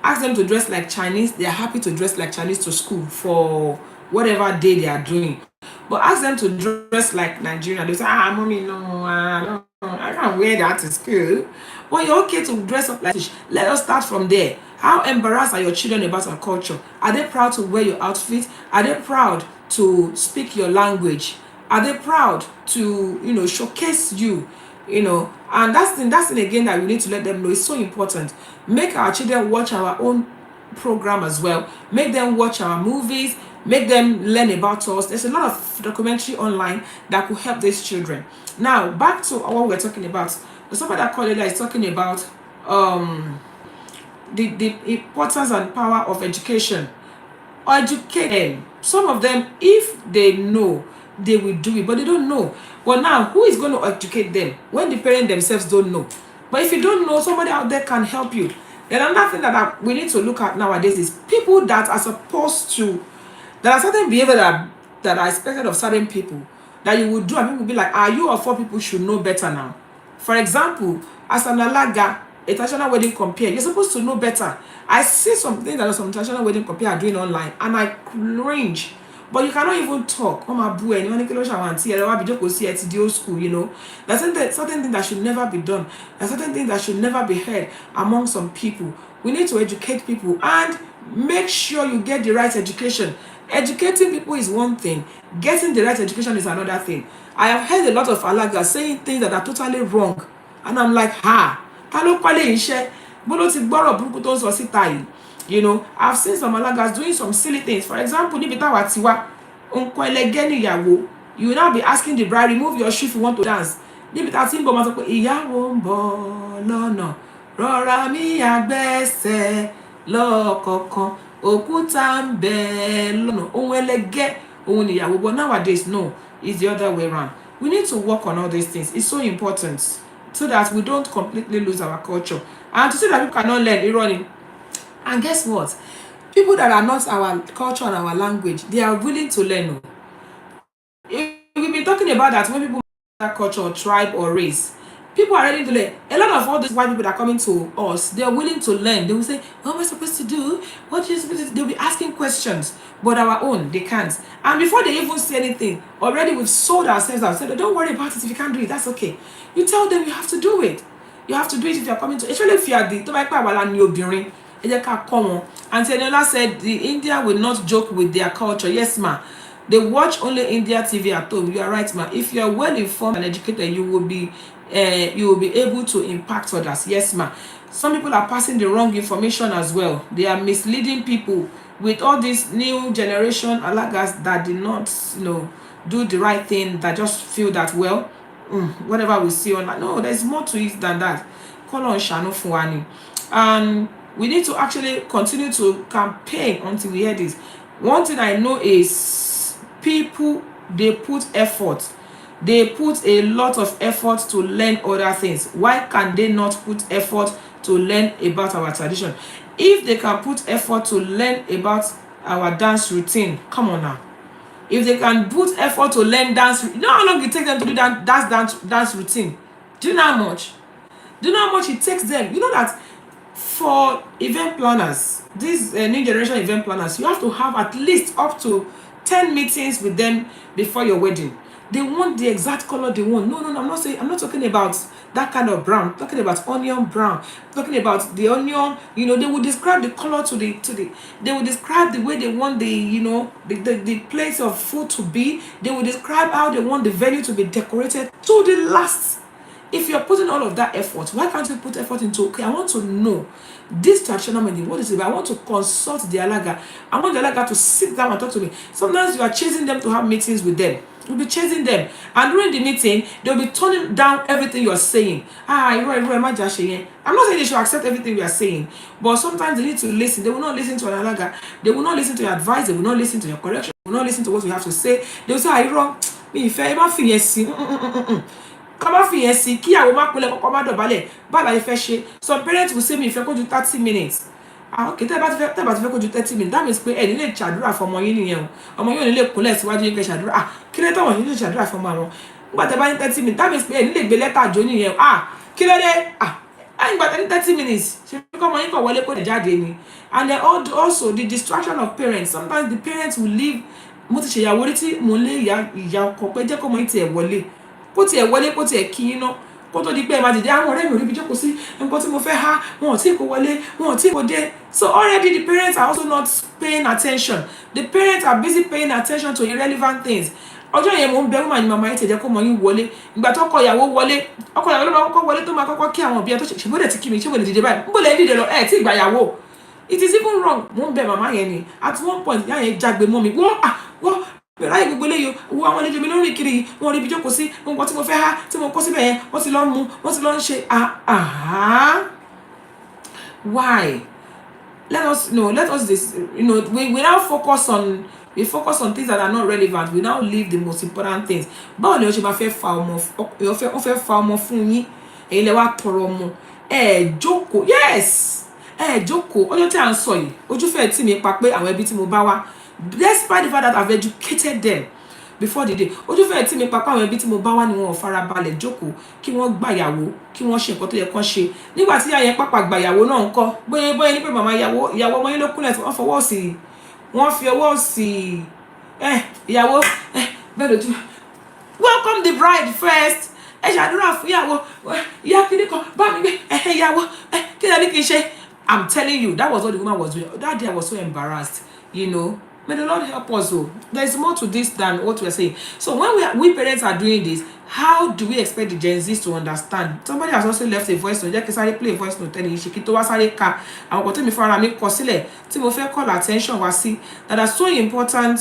ask them to dress like Chinese. They are happy to dress like Chinese to school for whatever day they are doing. But ask them to dress like Nigerian. They say, mommy, no, I can't wear that to school. But you're okay to dress up like this. Let us start from there. How embarrassed are your children about our culture? Are they proud to wear your outfit? Are they proud to speak your language? Are they proud to, showcase you? And that's the thing again that we need to let them know. It's so important. Make our children watch our own program as well. Make them watch our movies. Make them learn about us. There's a lot of documentary online that could help these children. Now, back to what we're talking about. Somebody that called is talking about the importance and power of education. Educate them. Some of them, if they know, they will do it, but they don't know. But now, who is going to educate them when the parents themselves don't know? But if you don't know, somebody out there can help you. Then another thing that we need to look at nowadays is people that are supposed to, there are certain behavior that are expected of certain people that you would do, and people will be like, you or 4 people should know better now. For example, as an alaga, a traditional wedding compare, you're supposed to know better. I see some things that some traditional wedding compare are doing online, and I cringe. But you cannot even talk. Old school, you know. There's certain things that should never be done. There's certain things that should never be heard among some people. We need to educate people and make sure you get the right education. Educating people is one thing. Getting the right education is another thing. I have heard a lot of alagas saying things that are totally wrong. And I'm like, you know, I've seen some alagas doing some silly things. For example, you will now be asking the bride, remove your shoe if you want to dance. But nowadays, no, it's the other way around. We need to work on all these things. It's so important so that we don't completely lose our culture. And to say that people cannot learn running. And guess what? People that are not our culture and our language, they are willing to learn. We've been talking about that when people that culture or tribe or race, people are ready to learn. A lot of all these white people that are coming to us, they are willing to learn. They will say, what am I supposed to do? What are you supposed to do? They'll be asking questions. But our own, they can't. And before they even say anything, already we've sold ourselves out. Said, don't worry about it. If you can't do it, that's okay. You tell them you have to do it. You have to do it if you're coming to, especially if you are the and Teniola said the India will not joke with their culture. Yes, ma. They watch only India TV at home. You are right, ma. If you are well informed and educated, you will be able to impact others. Yes, ma. Some people are passing the wrong information as well. They are misleading people with all this new generation alagas that did not, do the right thing. That just feel that whatever we see online. No, there's more to it than that. Call on Shano Fuani. And we need to actually continue to campaign until we hear this. One thing I know is people, they put effort. They put a lot of effort to learn other things. Why can they not put effort to learn about our tradition? If they can put effort to learn about our dance routine, come on now. If they can put effort to learn dance, you know how long it takes them to do that dance routine? Do you know how much? Do you know how much it takes them? You know that for event planners, these new generation event planners, you have to have at least up to 10 meetings with them before your wedding. They want the exact color they want. No, I'm not talking about that kind of brown. I'm talking about onion brown. I'm talking about the onion, they will describe the color they will describe the way they want the place of food to be. They will describe how they want the venue to be decorated to the last. If you're putting all of that effort, why can't you put effort into, okay, I want to know this traditional meaning, what is it? I want to consult the alaga. I want the alaga to sit down and talk to me. Sometimes you are chasing them to have meetings with them. You'll be chasing them. And during the meeting, they'll be turning down everything you're saying. I'm not saying they should accept everything we are saying, but sometimes they need to listen. They will not listen to an alaga. They will not listen to your advice. They will not listen to your correction. They will not listen to what you have to say. They will say, I'm wrong. Some parents will say me if you go to 30 minutes. Okay, tell about 30 minutes. That means pé ẹni lè ṣàdúrà fún ọmọ yín nìyẹn. Ọmọ yín ò ní lè kúnlẹ̀ síwájú yín kẹ́ ṣàdúrà. Kí ló tọ̀wọ̀n yín lè ṣàdúrà fún ọmọ àwọn. Nígbà tẹ́ bá ní 30 minutes, that means pé ẹni lè gbé lẹ́tà àjò nìyẹn. Kí ló dé? Nígbà tẹ́ ní 30 minutes. Ṣé kí ọmọ yín kọ̀ wọlé kó lè jáde ni? And then also the distraction of parents. Sometimes the parents will leave. Mo ti ṣèyàwó rí tí mo lé ìyá ọkọ pé jẹ́ kó ọmọ yín tiẹ̀ wọlé. Kó tiẹ̀ wọlé kó tiẹ̀ kí yín ná. Kó tó di pé ẹ máa dìde àwọn ọ̀rẹ́ mi ò rí bí jókòó sí nǹkan tí mo fẹ́ há wọn ò tí kò wọlé wọn ò tí kò dé. So already the parents are also not paying attention. The parents are busy paying attention to irrelevant things. Ọjọ́ yẹn mo ń bẹ woman mama yẹn tẹ̀jẹ́ kó mọ yín wọlé. Ìgbà tó ọkọ ìyàwó ló máa kọ́kọ́ wọlé tó máa kọ́kọ́ kí àwọn òbí ẹ tó ṣe bóde ti kí mi ṣé mo lè dìde báyìí. Níbo lè dìde lọ tí ìgbà ìyàwó. It is even wrong. Mo ń bẹ mama yẹn ni. At one point ìyá yẹn jágbe mọ́ mi. Wọ́n ráyè gbogbo eléyìí wo àwọn àlejò mi lórí kiri wọn rí ibi jókòó sí nǹkan tí mo fẹ́ há tí mo kó síbẹ̀ yẹn wọ́n ti lọ mú wọ́n ti lọ ń ṣe why let us this, we now focus on things that are not relevant. We now leave the most important things. Báwo ni o ṣe máa fẹ́ fa ọmọ wọ́n fẹ́ fa ọmọ fún yín, ẹ̀yin lẹ wá tọrọ ọmọ, jókòó, yes, jókòó. Ọjọ́ tí à ń sọ yìí, ojú fẹ́ tì mí pa pé àwọn ẹbí tí mo bá wá, despite the fact that I've educated them before the day, ojú fẹ́ tí mi pa pé àwọn ẹbí tí mo bá wá ni wọn ò farabalẹ̀ jókòó kí wọ́n gbàyàwó, kí wọ́n ṣe nǹkan tó yẹ kán ṣe. Nígbà tí ìyá yẹn pàpà gbàyàwó náà ń kọ́, bóyá ní pé màmá ìyàwó ọmọ yín ló kúnlẹ̀ tí wọ́n fi ọwọ́ sí ìyàwó bẹ́ẹ̀ lójú. Welcome the bride first. Ẹ ṣàdúrà fún ìyàwó. Ìyá kìíní kan bá mi gbé ìyàwó kí lẹ́ni kì í ṣe. I'm telling you, that was what the woman was doing. That day I was so embarrassed, May the Lord help us. There's more to this than what we're saying. So when we parents are doing this, how do we expect the Gen Zs to understand? Somebody has also left a voice note. Jẹ́ kí sáré play a voice note telling you tó wá sáré ka àwọn kan tí mi fara mi kọ sílẹ̀ tí mo fẹ́ call attention wá sí that are so important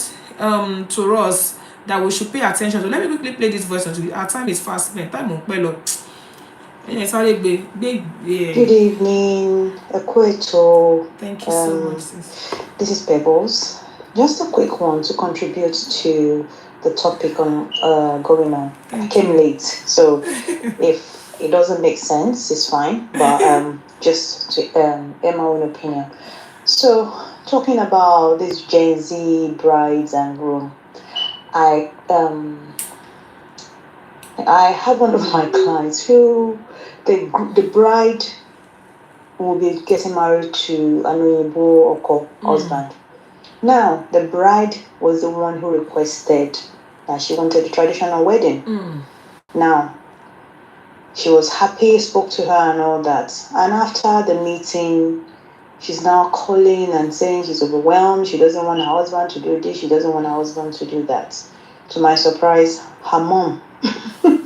to us that we should pay attention to. Let me quickly play this voice note. Our time is fast spent. Time won't pẹ́ lọ. Good evening, Ekweto. Thank you so much, sis. This is Pebbles. Just a quick one to contribute to the topic on going on. I came late, so if it doesn't make sense, it's fine. But just to air my own opinion. So talking about this Gen Z brides and groom, I have one of my clients who the bride will be getting married to an Oyinbo husband. Now, the bride was the one who requested that she wanted a traditional wedding. Now, she was happy, spoke to her and all that. And after the meeting, she's now calling and saying she's overwhelmed. She doesn't want her husband to do this. She doesn't want her husband to do that. To my surprise, her mom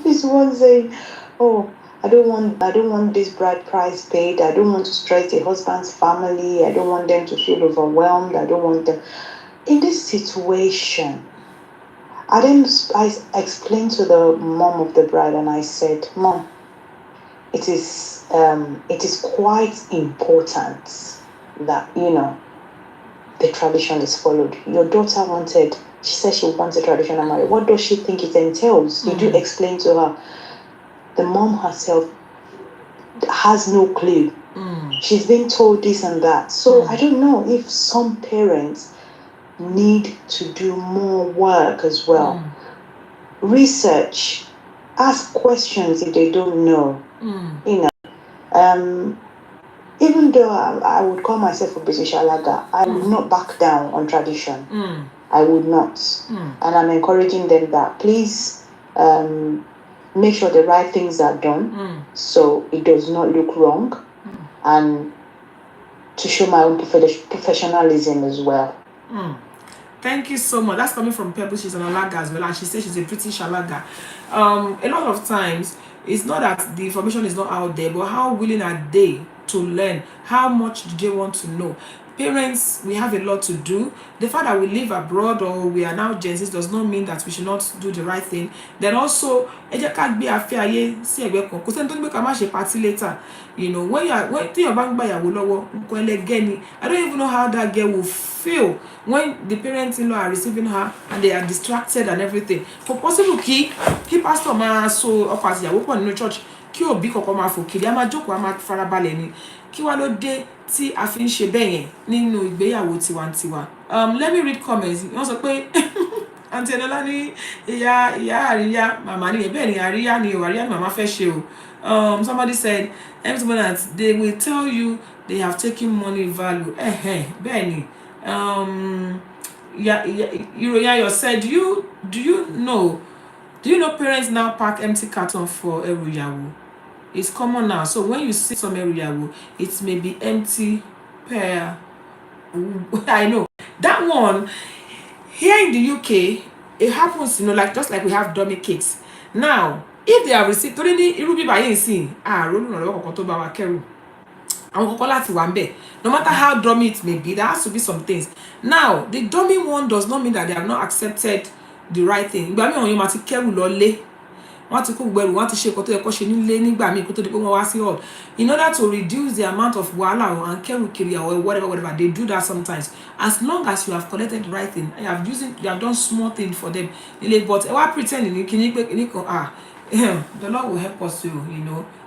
is the one saying, "Oh, I don't want this bride price paid. I don't want to stress the husband's family. I don't want them to feel overwhelmed. I don't want them." In this situation, I explained to the mom of the bride and I said, "Mom, it is quite important that the tradition is followed. Your daughter she said she wants a traditional marriage. What does she think it entails? Did you explain to her?" The mom herself has no clue. She's been told this and that. So I don't know if some parents need to do more work as well. Research, ask questions if they don't know. Even though I would call myself a British Alaga, I would not back down on tradition. I would not. And I'm encouraging them that please make sure the right things are done so it does not look wrong, and to show my own professionalism as well. Thank you so much. That's coming from Pebble. She's an Alaga as well, and she says she's a British Alaga. A lot of times, it's not that the information is not out there, but how willing are they to learn? How much do they want to know? Parents, we have a lot to do. The fact that we live abroad or we are now Gen Z does not mean that we should not do the right thing. Then also, when you don't I don't even know how that girl will feel when the parents-in-law are receiving her and they are distracted and everything. For possible key pastor ma so opposite in the church kí òbí kọ̀ọ̀kan máa fò kiri, a máa jókòó, a máa farabalẹ̀ ni. Kí wá ló dé tí a fi ń ṣe bẹ́ẹ̀ yẹn nínú ìgbéyàwó tiwantiwa? Let me read comments. Wọ́n sọ pé Aunty Enola ní ìyá àríyá màmá ni bẹ́ẹ̀ ni àríyá ni àríyá màmá fẹ́ ṣe o. Somebody said they will tell you they have taken money value. Bẹ́ẹ̀ ni. Iroyayo said, do you know parents now pack empty carton for Eruyawo? It's common now. So when you see some Eruyawo, it may be empty per. I know that one here in the UK. It happens, just like we have dummy cakes. Now, if they are received, no matter how dummy it may be, there has to be some things. Now, the dummy one does not mean that they have not accepted the right thing. wọ́n ti kó gbẹrù, wọ́n ti ṣe nǹkan tó yẹ kó ṣe nílé nígbà míì kó tó di pé wọ́n wá sí hall, in order to reduce the amount of wahala and kẹrùkiri or whatever, they do that sometimes. As long as you have collected the right thing, you have done small thing for them, but why pretend the Lord will help us too,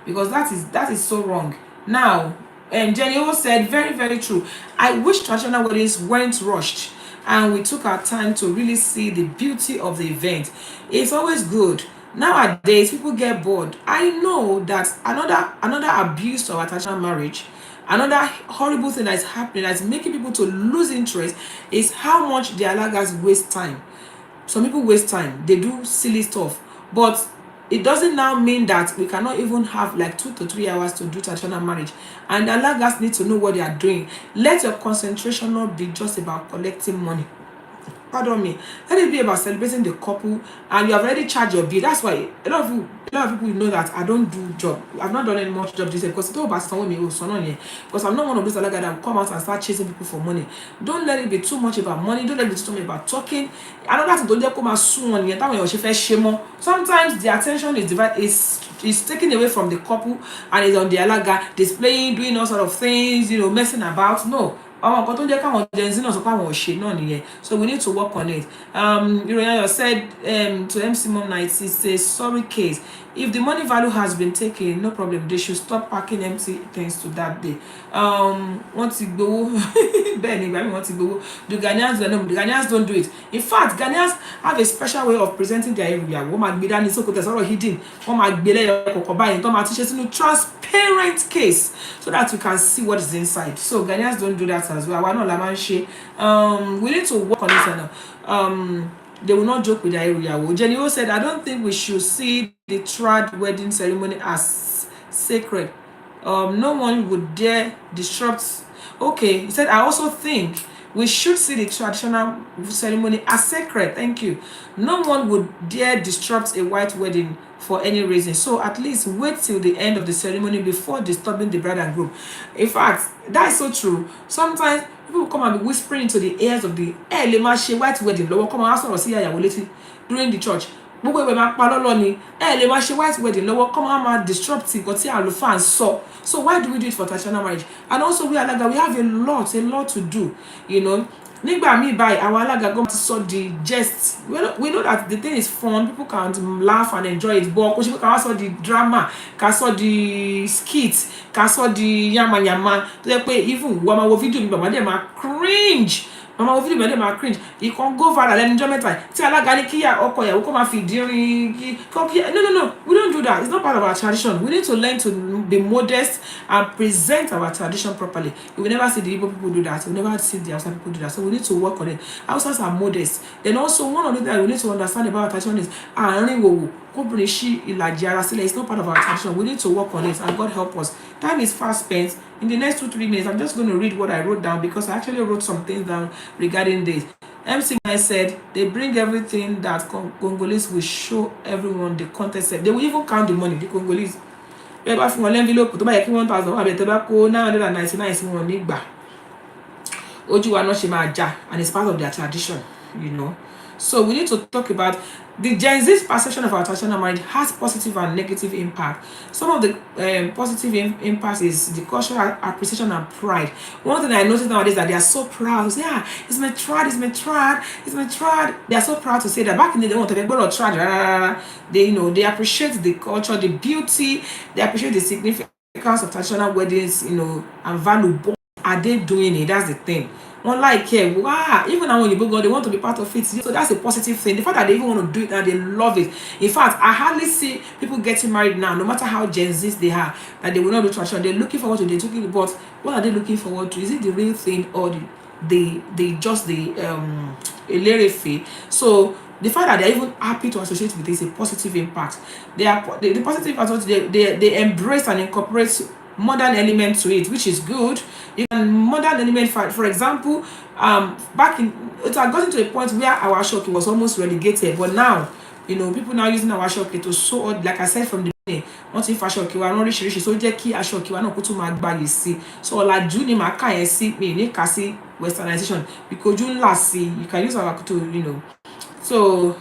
because that is so wrong. Now, Jenny O said, very, very true. I wish traditional weddings weren't rushed and we took our time to really see the beauty of the event. It's always good. Nowadays, people get bored. I know that another abuse of our traditional marriage, another horrible thing that is happening, that's making people to lose interest, is how much the alagas waste time. Some people waste time. They do silly stuff. But it doesn't now mean that we cannot even have like 2 to 3 hours to do traditional marriage. And the alagas need to know what they are doing. Let your concentration not be just about collecting money. Pardon me. Let it be about celebrating the couple, and you have already charged your bill. That's why a lot of people know that I don't do job. I've not done any much job this year because it's all about someone because I'm not one of those that will come out and start chasing people for money. Don't let it be too much about money. Don't let it be too much about talking. Another thing, don't come soon on your time. Sometimes the attention is taken away from the couple and is on the alaga, displaying, doing all sort of things, messing about. No. So we need to work on it. You said to MC Mom Nights, it's a sorry case. If the money value has been taken, no problem. They should stop packing empty things to that day. Once you go, the Ghanaians don't do it. In fact, Ghanaians have a special way of presenting their area. Transparent case so that you can see what is inside. So Ghanaians don't do that as well. We need to work on it. They will not joke with the area. Jenny O said, I don't think we should see the trad wedding ceremony as sacred. No one would dare disrupt. Okay, he said, I also think we should see the traditional ceremony as sacred. Thank you. No one would dare disrupt a white wedding for any reason. So at least wait till the end of the ceremony before disturbing the bride and groom. In fact, that is so true. Sometimes people will come and be whispering into the ears of the white wedding. Come and ask during the church. White wedding come on disrupt it. So why do we do it for traditional marriage? And also we have a lot to do, Nígbà míì báyìí àwọn alága gan ti sọ the jest. We know that the thing is fun, people can laugh and enjoy it, but kò ṣe pé ká wá sọ the drama, ká sọ the skit, ká sọ the yamayama tó jẹ́ pé even wọ́n máa wo fídíò mi bàbá dẹ̀ máa cringe. Mama wo video dem ma cringe. It can go viral any time. Tí alága ní kíyà ọkọ ìyàwó kó máa fi dírin no, we don't do that. It's not part of our tradition. We need to learn to be modest and present our tradition properly. We will never see the Igbo people do that. We will never see the Hausa people do that. So we need to work on it. Hausas are modest. Then also one of the things that we need to understand about our tradition is it's not part of our tradition. We need to work on it, and God help us. Time is fast spent. In the next 2-3 minutes, I'm just going to read what I wrote down because I actually wrote some things down regarding this. MC said they bring everything that Congolese will show everyone the contest. They will even count the money. The Congolese. Envelope to buy 1,000, 999 and it's part of their tradition, So we need to talk about the Gen Z's perception of our traditional marriage has positive and negative impact. Some of the positive impacts is the cultural appreciation and pride. One thing I noticed nowadays is that they are so proud. Yeah, it's my trad. They are so proud to say that. Back in the day, they want to be able to trad. They appreciate the culture, the beauty. They appreciate the significance of traditional weddings, and value. But are they doing it? That's the thing. One wow, even now when you go, they want to be part of it. So that's a positive thing. The fact that they even want to do it and they love it. In fact, I hardly see people getting married now, no matter how Gen Zs they are, that they will not do tradition. They're looking forward to it. But what are they looking forward to? Is it the real thing or the fee? So the fact that they're even happy to associate with this is a positive impact. The positive impact, they embrace and incorporate modern element to it, which is good. Modern element, for example, back in it had gotten to a point where our shoki was almost relegated, but now people now using our shoki to so like I said from the beginning, once if shoki wa ran oríṣiríṣi so jẹ́ kí shoki wa náà kó tún máa gbayì sí. So ọ̀làjú ni màá kà yẹn sí mi ní kà sí westernization because you can use our to So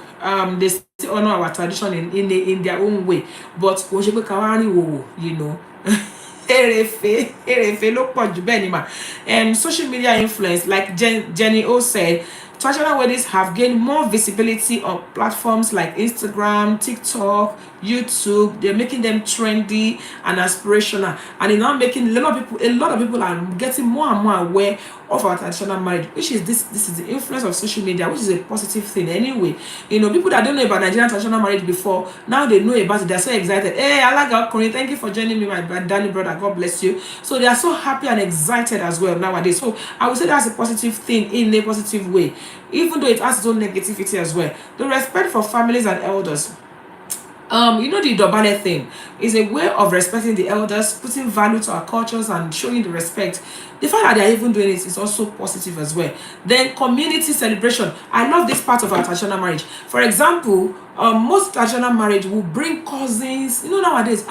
they still honor our tradition in their own way, but you know. Social media influence, like Jenny O said, traditional weddings have gained more visibility on platforms like Instagram, TikTok, YouTube. They're making them trendy and aspirational, and it's now making a lot of people are getting more and more aware of our traditional marriage, which is this is the influence of social media, which is a positive thing anyway. You know, people that don't know about Nigerian traditional marriage before, now they know about it. They're so excited. Hey, I like our Korean. Thank you for joining me, my darling brother. God bless you. So they are so happy and excited as well nowadays. So I would say that's a positive thing in a positive way, even though it has its own negativity as well. The respect for families and elders. You know, the Dobale thing is a way of respecting the elders, putting value to our cultures and showing the respect. The fact that they're even doing it is also positive as well. Then community celebration. I love this part of our traditional marriage. For example, most traditional marriage will bring cousins. You know, nowadays,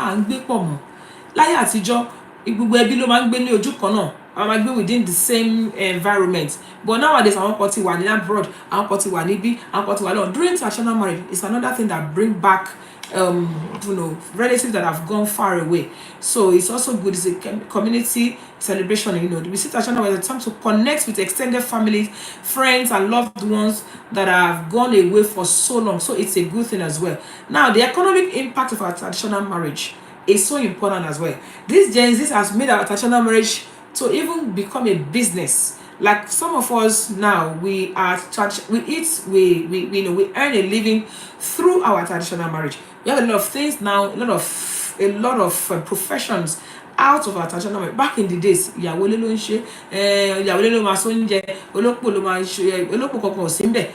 láyé àtijọ́ gbogbo ẹbí ló máa ń gbé ní ojú kan náà, àwọn máa gbé within the same environment, but nowadays àwọn kan ti wà ní abroad, àwọn kan ti wà níbí, àwọn kan ti wà lọ. During traditional marriage, it's another thing that bring back relatives that have gone far away. So it's also good. It's a community celebration. You know, we see traditional marriage as a time to connect with extended families, friends, and loved ones that have gone away for so long. So it's a good thing as well. Now, the economic impact of our traditional marriage is so important as well. This Gen Z has made our traditional marriage to even become a business. Like some of us now, we earn a living through our traditional marriage. We have a lot of things now, a lot of professions out of our traditional marriage. Back in the days, ìyàwó ló ń ṣe, ìyàwó ló máa so oúnjẹ, olópò ló máa ṣe, olópò kankan ò sí ńbẹ̀.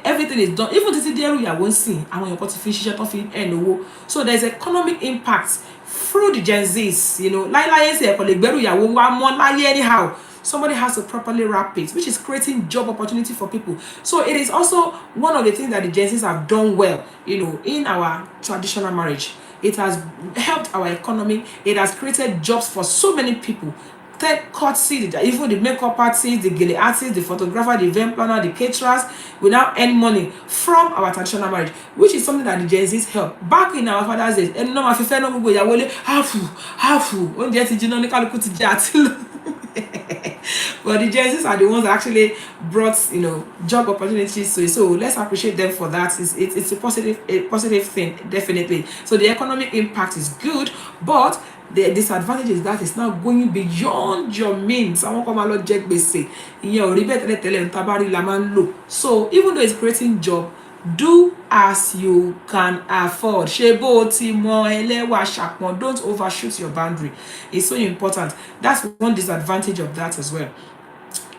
Everything is done. Even títí dé ẹrù ìyàwó ń sìn, àwọn èèyàn kan ti fi ṣiṣẹ́ tó fi earn owó. So there's economic impact through the Gen Zs. You know, láyé ṣe ẹ̀kọ́ lè gbẹ́rù ìyàwó wá mọ́ láyé anyhow. Somebody has to properly wrap it, which is creating job opportunity for people. So it is also one of the things that the Gen Zs have done well, you know, in our traditional marriage. It has helped our economy. It has created jobs for so many people. Tech courtesy, even the makeup artists, the gele artists, the photographer, the event planner, the caterers will now earn money from our traditional marriage, which is something that the Gen Zs help. Back in our father's days, and no, if you no go yawole, hafu, on the ti ni kaluku ti jati. But the Gen Zs are the ones that actually brought, you know, job opportunities. So let's appreciate them for that. It's a positive thing, definitely. So the economic impact is good, but the disadvantage is that it's now going beyond your means. So even though it's creating job, do as you can afford. Don't overshoot your boundary. It's so important. That's one disadvantage of that as well.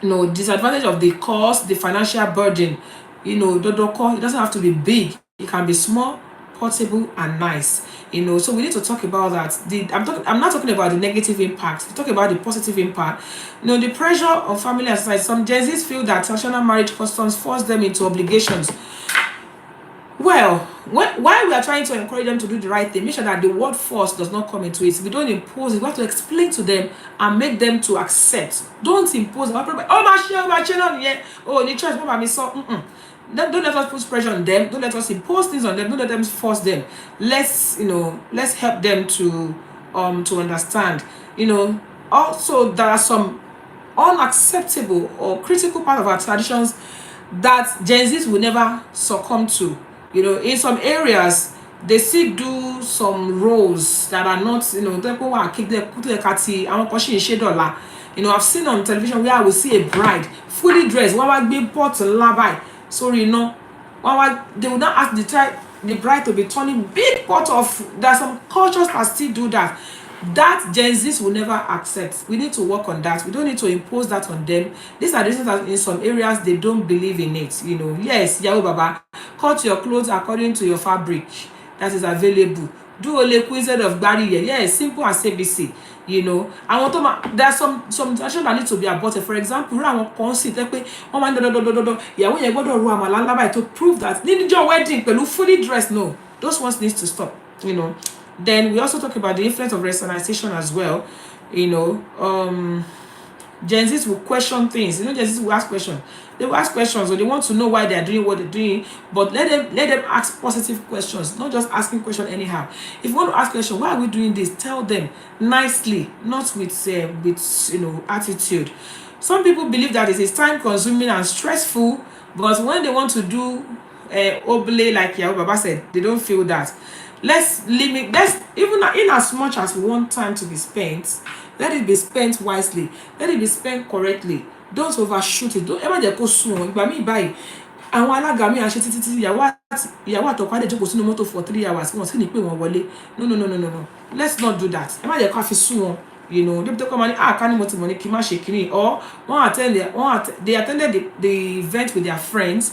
You know, disadvantage of the cost, the financial burden. You know, it doesn't have to be big. It can be small, portable, and nice. You know, so we need to talk about that. I'm not talking about the negative impact. We talk about the positive impact. You know, the pressure on family and society. Some Gen Zs feel that traditional marriage customs force them into obligations. Well, while we are trying to encourage them to do the right thing, make sure that the word force does not come into it. We don't impose it. We have to explain to them and make them to accept. Don't impose. Oh, the church, don't let us put pressure on them. Don't let us impose things on them. Don't let them force them. Let's help them to understand. You know, also there are some unacceptable or critical part of our traditions that Gen Zs will never succumb to. You know, in some areas, they still do some roles that are not, you know, you know, I've seen on television where I will see a bride fully dressed, sorry, you know, they will not ask the bride to be turning big pot of. There are some cultures that still do that. That Gen Zs will never accept. We need to work on that. We don't need to impose that on them. These are reasons that in some areas they don't believe in it. You know, yes, Yahoo Baba, cut your clothes according to your fabric that is available. Do a liquid instead of barrier. Yes, simple as ABC. You know, I want to. There are some traditions that need to be aborted. For example, I want to prove that need your wedding, but fully dressed. No, those ones need to stop. You know. Then we also talk about the influence of westernization as well. You know, Gen Zs will question things. You know, Gen Zs will ask questions. They will ask questions, or they want to know why they are doing what they're doing. But let them ask positive questions, not just asking questions anyhow. If you want to ask questions, why are we doing this? Tell them nicely, not with attitude. Some people believe that it is time consuming and stressful, but when they want to do oblate, like Yahoo Baba said, they don't feel that. Let's even in as much as we want time to be spent, let it be spent wisely, let it be spent correctly. Don't overshoot it. Don't ever jẹ́ kó sún wọn. Ìgbà míì báyìí àwọn alága mi àṣẹ títí ìyàwó àtọkọ adé jókòó sínú mọ́tò for 3 hours wọn sì ní pé wọ́n wọlé. No. Let's not do that. Ẹ má jẹ́ ká fi sún wọn. Débi tó kọ́ máa ní ká ní mo ti mọ̀ ní kí n má ṣe kínní. Or they attended the event with their friends,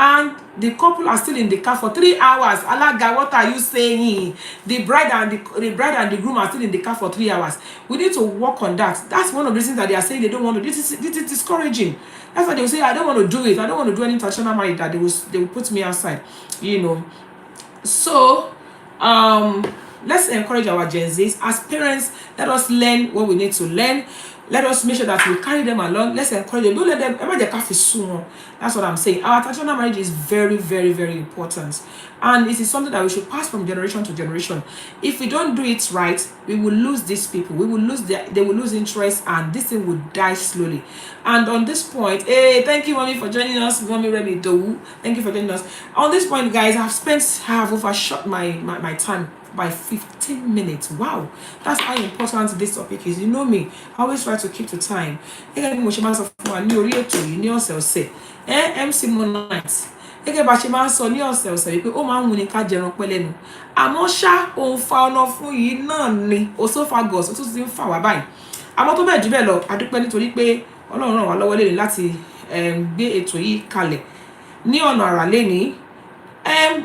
and the couple are still in the car for 3 hours. Alaga, what are you saying? The bride and the groom are still in the car for 3 hours. We need to work on that. That's one of the reasons that they are saying they don't want to. This is discouraging. That's why they will say, I don't want to do it. I don't want to do any traditional marriage, that they will put me outside. So let's encourage our Gen Zs. As parents, let us learn what we need to learn. Let us make sure that we carry them along. Let's encourage them. Don't let them ever get coffee soon. That's what I'm saying. Our traditional marriage is very, very, very important. And it is something that we should pass from generation to generation. If we don't do it right, we will lose these people. They will lose interest, and this thing will die slowly. And on this point, thank you, Mommy, for joining us. Mommy Remy Do. Thank you for joining us. On this point, guys, I have overshot my time by 15 minutes. Wow, that's how important this topic is. You know me, I always try to keep to time. MC Monite gẹ́gẹ́ bá ṣe máa ń sọ ní ọ̀sẹ̀ wípé ó máa ń wuni ká jẹran pẹ́ lẹ́nu, àmọ́ ṣá òun fa ọ̀nà fún yìí náà ni esophagus ó tún ti ń fà wá báyìí. Àmọ́ tó bẹ́ẹ̀ jù bẹ́ẹ̀ lọ, a dúpẹ́ nítorí pé Ọlọ́run ràn wá lọ́wọ́ lẹ́ni láti gbé ètò yìí kalẹ̀ ní ọ̀nà àrà lẹ́ni.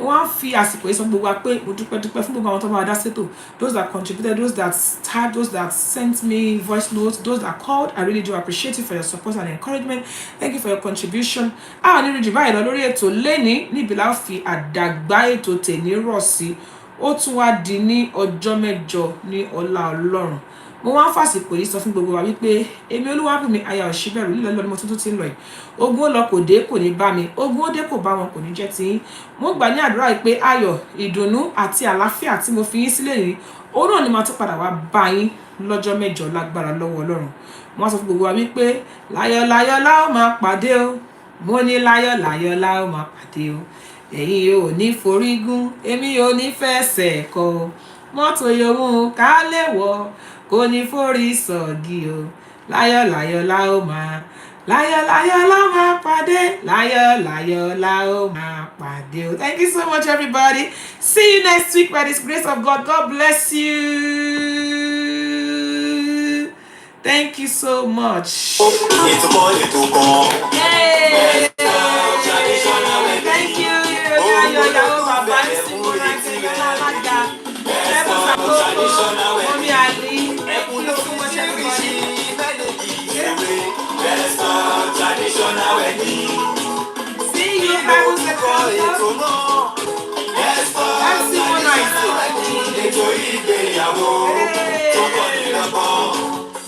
Wọ́n á fi àsìkò yìí sọ gbogbo wa pé mo dúpẹ́ fún gbogbo àwọn tó bá wa dá sétò, those that contributed, those that typed, those that sent me voice notes, those that called. I really do appreciate you for your support and encouragement. Thank you for your contribution. Ní rí jù báyìí lọ lórí ètò lẹ́ni, níbi la fi àdàgbà ètò tèmi rọ̀ sí. Ó tún wá di ní ọjọ́ mẹ́jọ ní ọlá Ọlọ́run. Mo wá ń fàsìkò yìí sọ fún gbogbo wa wípé èmi Olúwabùnmi aya Òṣìbẹ̀rù lílọ lọ́dún mo tún ti ń lọ yìí. Ogun ó lọ kò dé kò ní bá mi, ogun ó dé kò bá wọn kò ní jẹ́ tiyín. Mo gbà ní àdúrà yìí pé ayọ̀, ìdùnnú àti àlàáfíà tí mo fi yín sílẹ̀ yìí, òun náà ni màá tún padà wá bá yín lọ́jọ́ mẹ́jọ lágbára lọ́wọ́ Ọlọ́run. Mo wá sọ fún gbogbo wa wípé láyọ̀ la ó máa pàdé o. Mo ní láyọ̀ la ó máa pàdé o. Ẹ̀yin ò ní forígún, èmi ò ní fẹsẹ̀ kọ. Mọ́tò yòówù ká lè wọ̀, kò ní forí sọ̀gì o. Láyọ̀ la ó máa pàdé. Láyọ̀ la ó máa pàdé o. Thank you so much, everybody. See you next week by this grace of God. God bless you. Thank you so much. Yay! Thank you. Traditional wedding. See you, Bible ETO IGBEYAWO.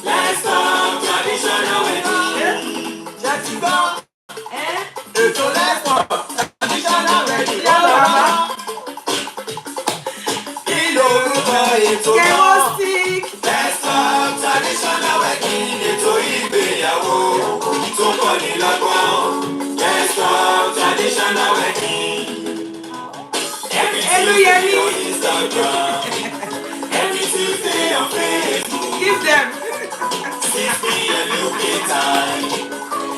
Let's talk traditional wedding. ETO traditional wedding. Let's talk traditional wedding. ETO IGBEYAWO. Let's talk traditional wedding. Every Tuesday on Instagram, every Tuesday on Facebook. Give them 6 p.m. UK time.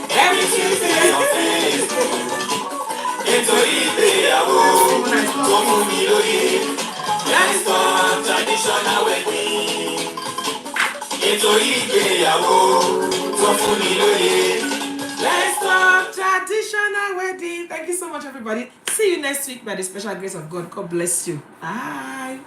Every Tuesday on Facebook. ETO IGBEYAWO. Let's talk traditional wedding. ETO IGBEYAWO. Let's talk traditional wedding. Thank you so much, everybody. See you next week by the special grace of God. God bless you. Bye.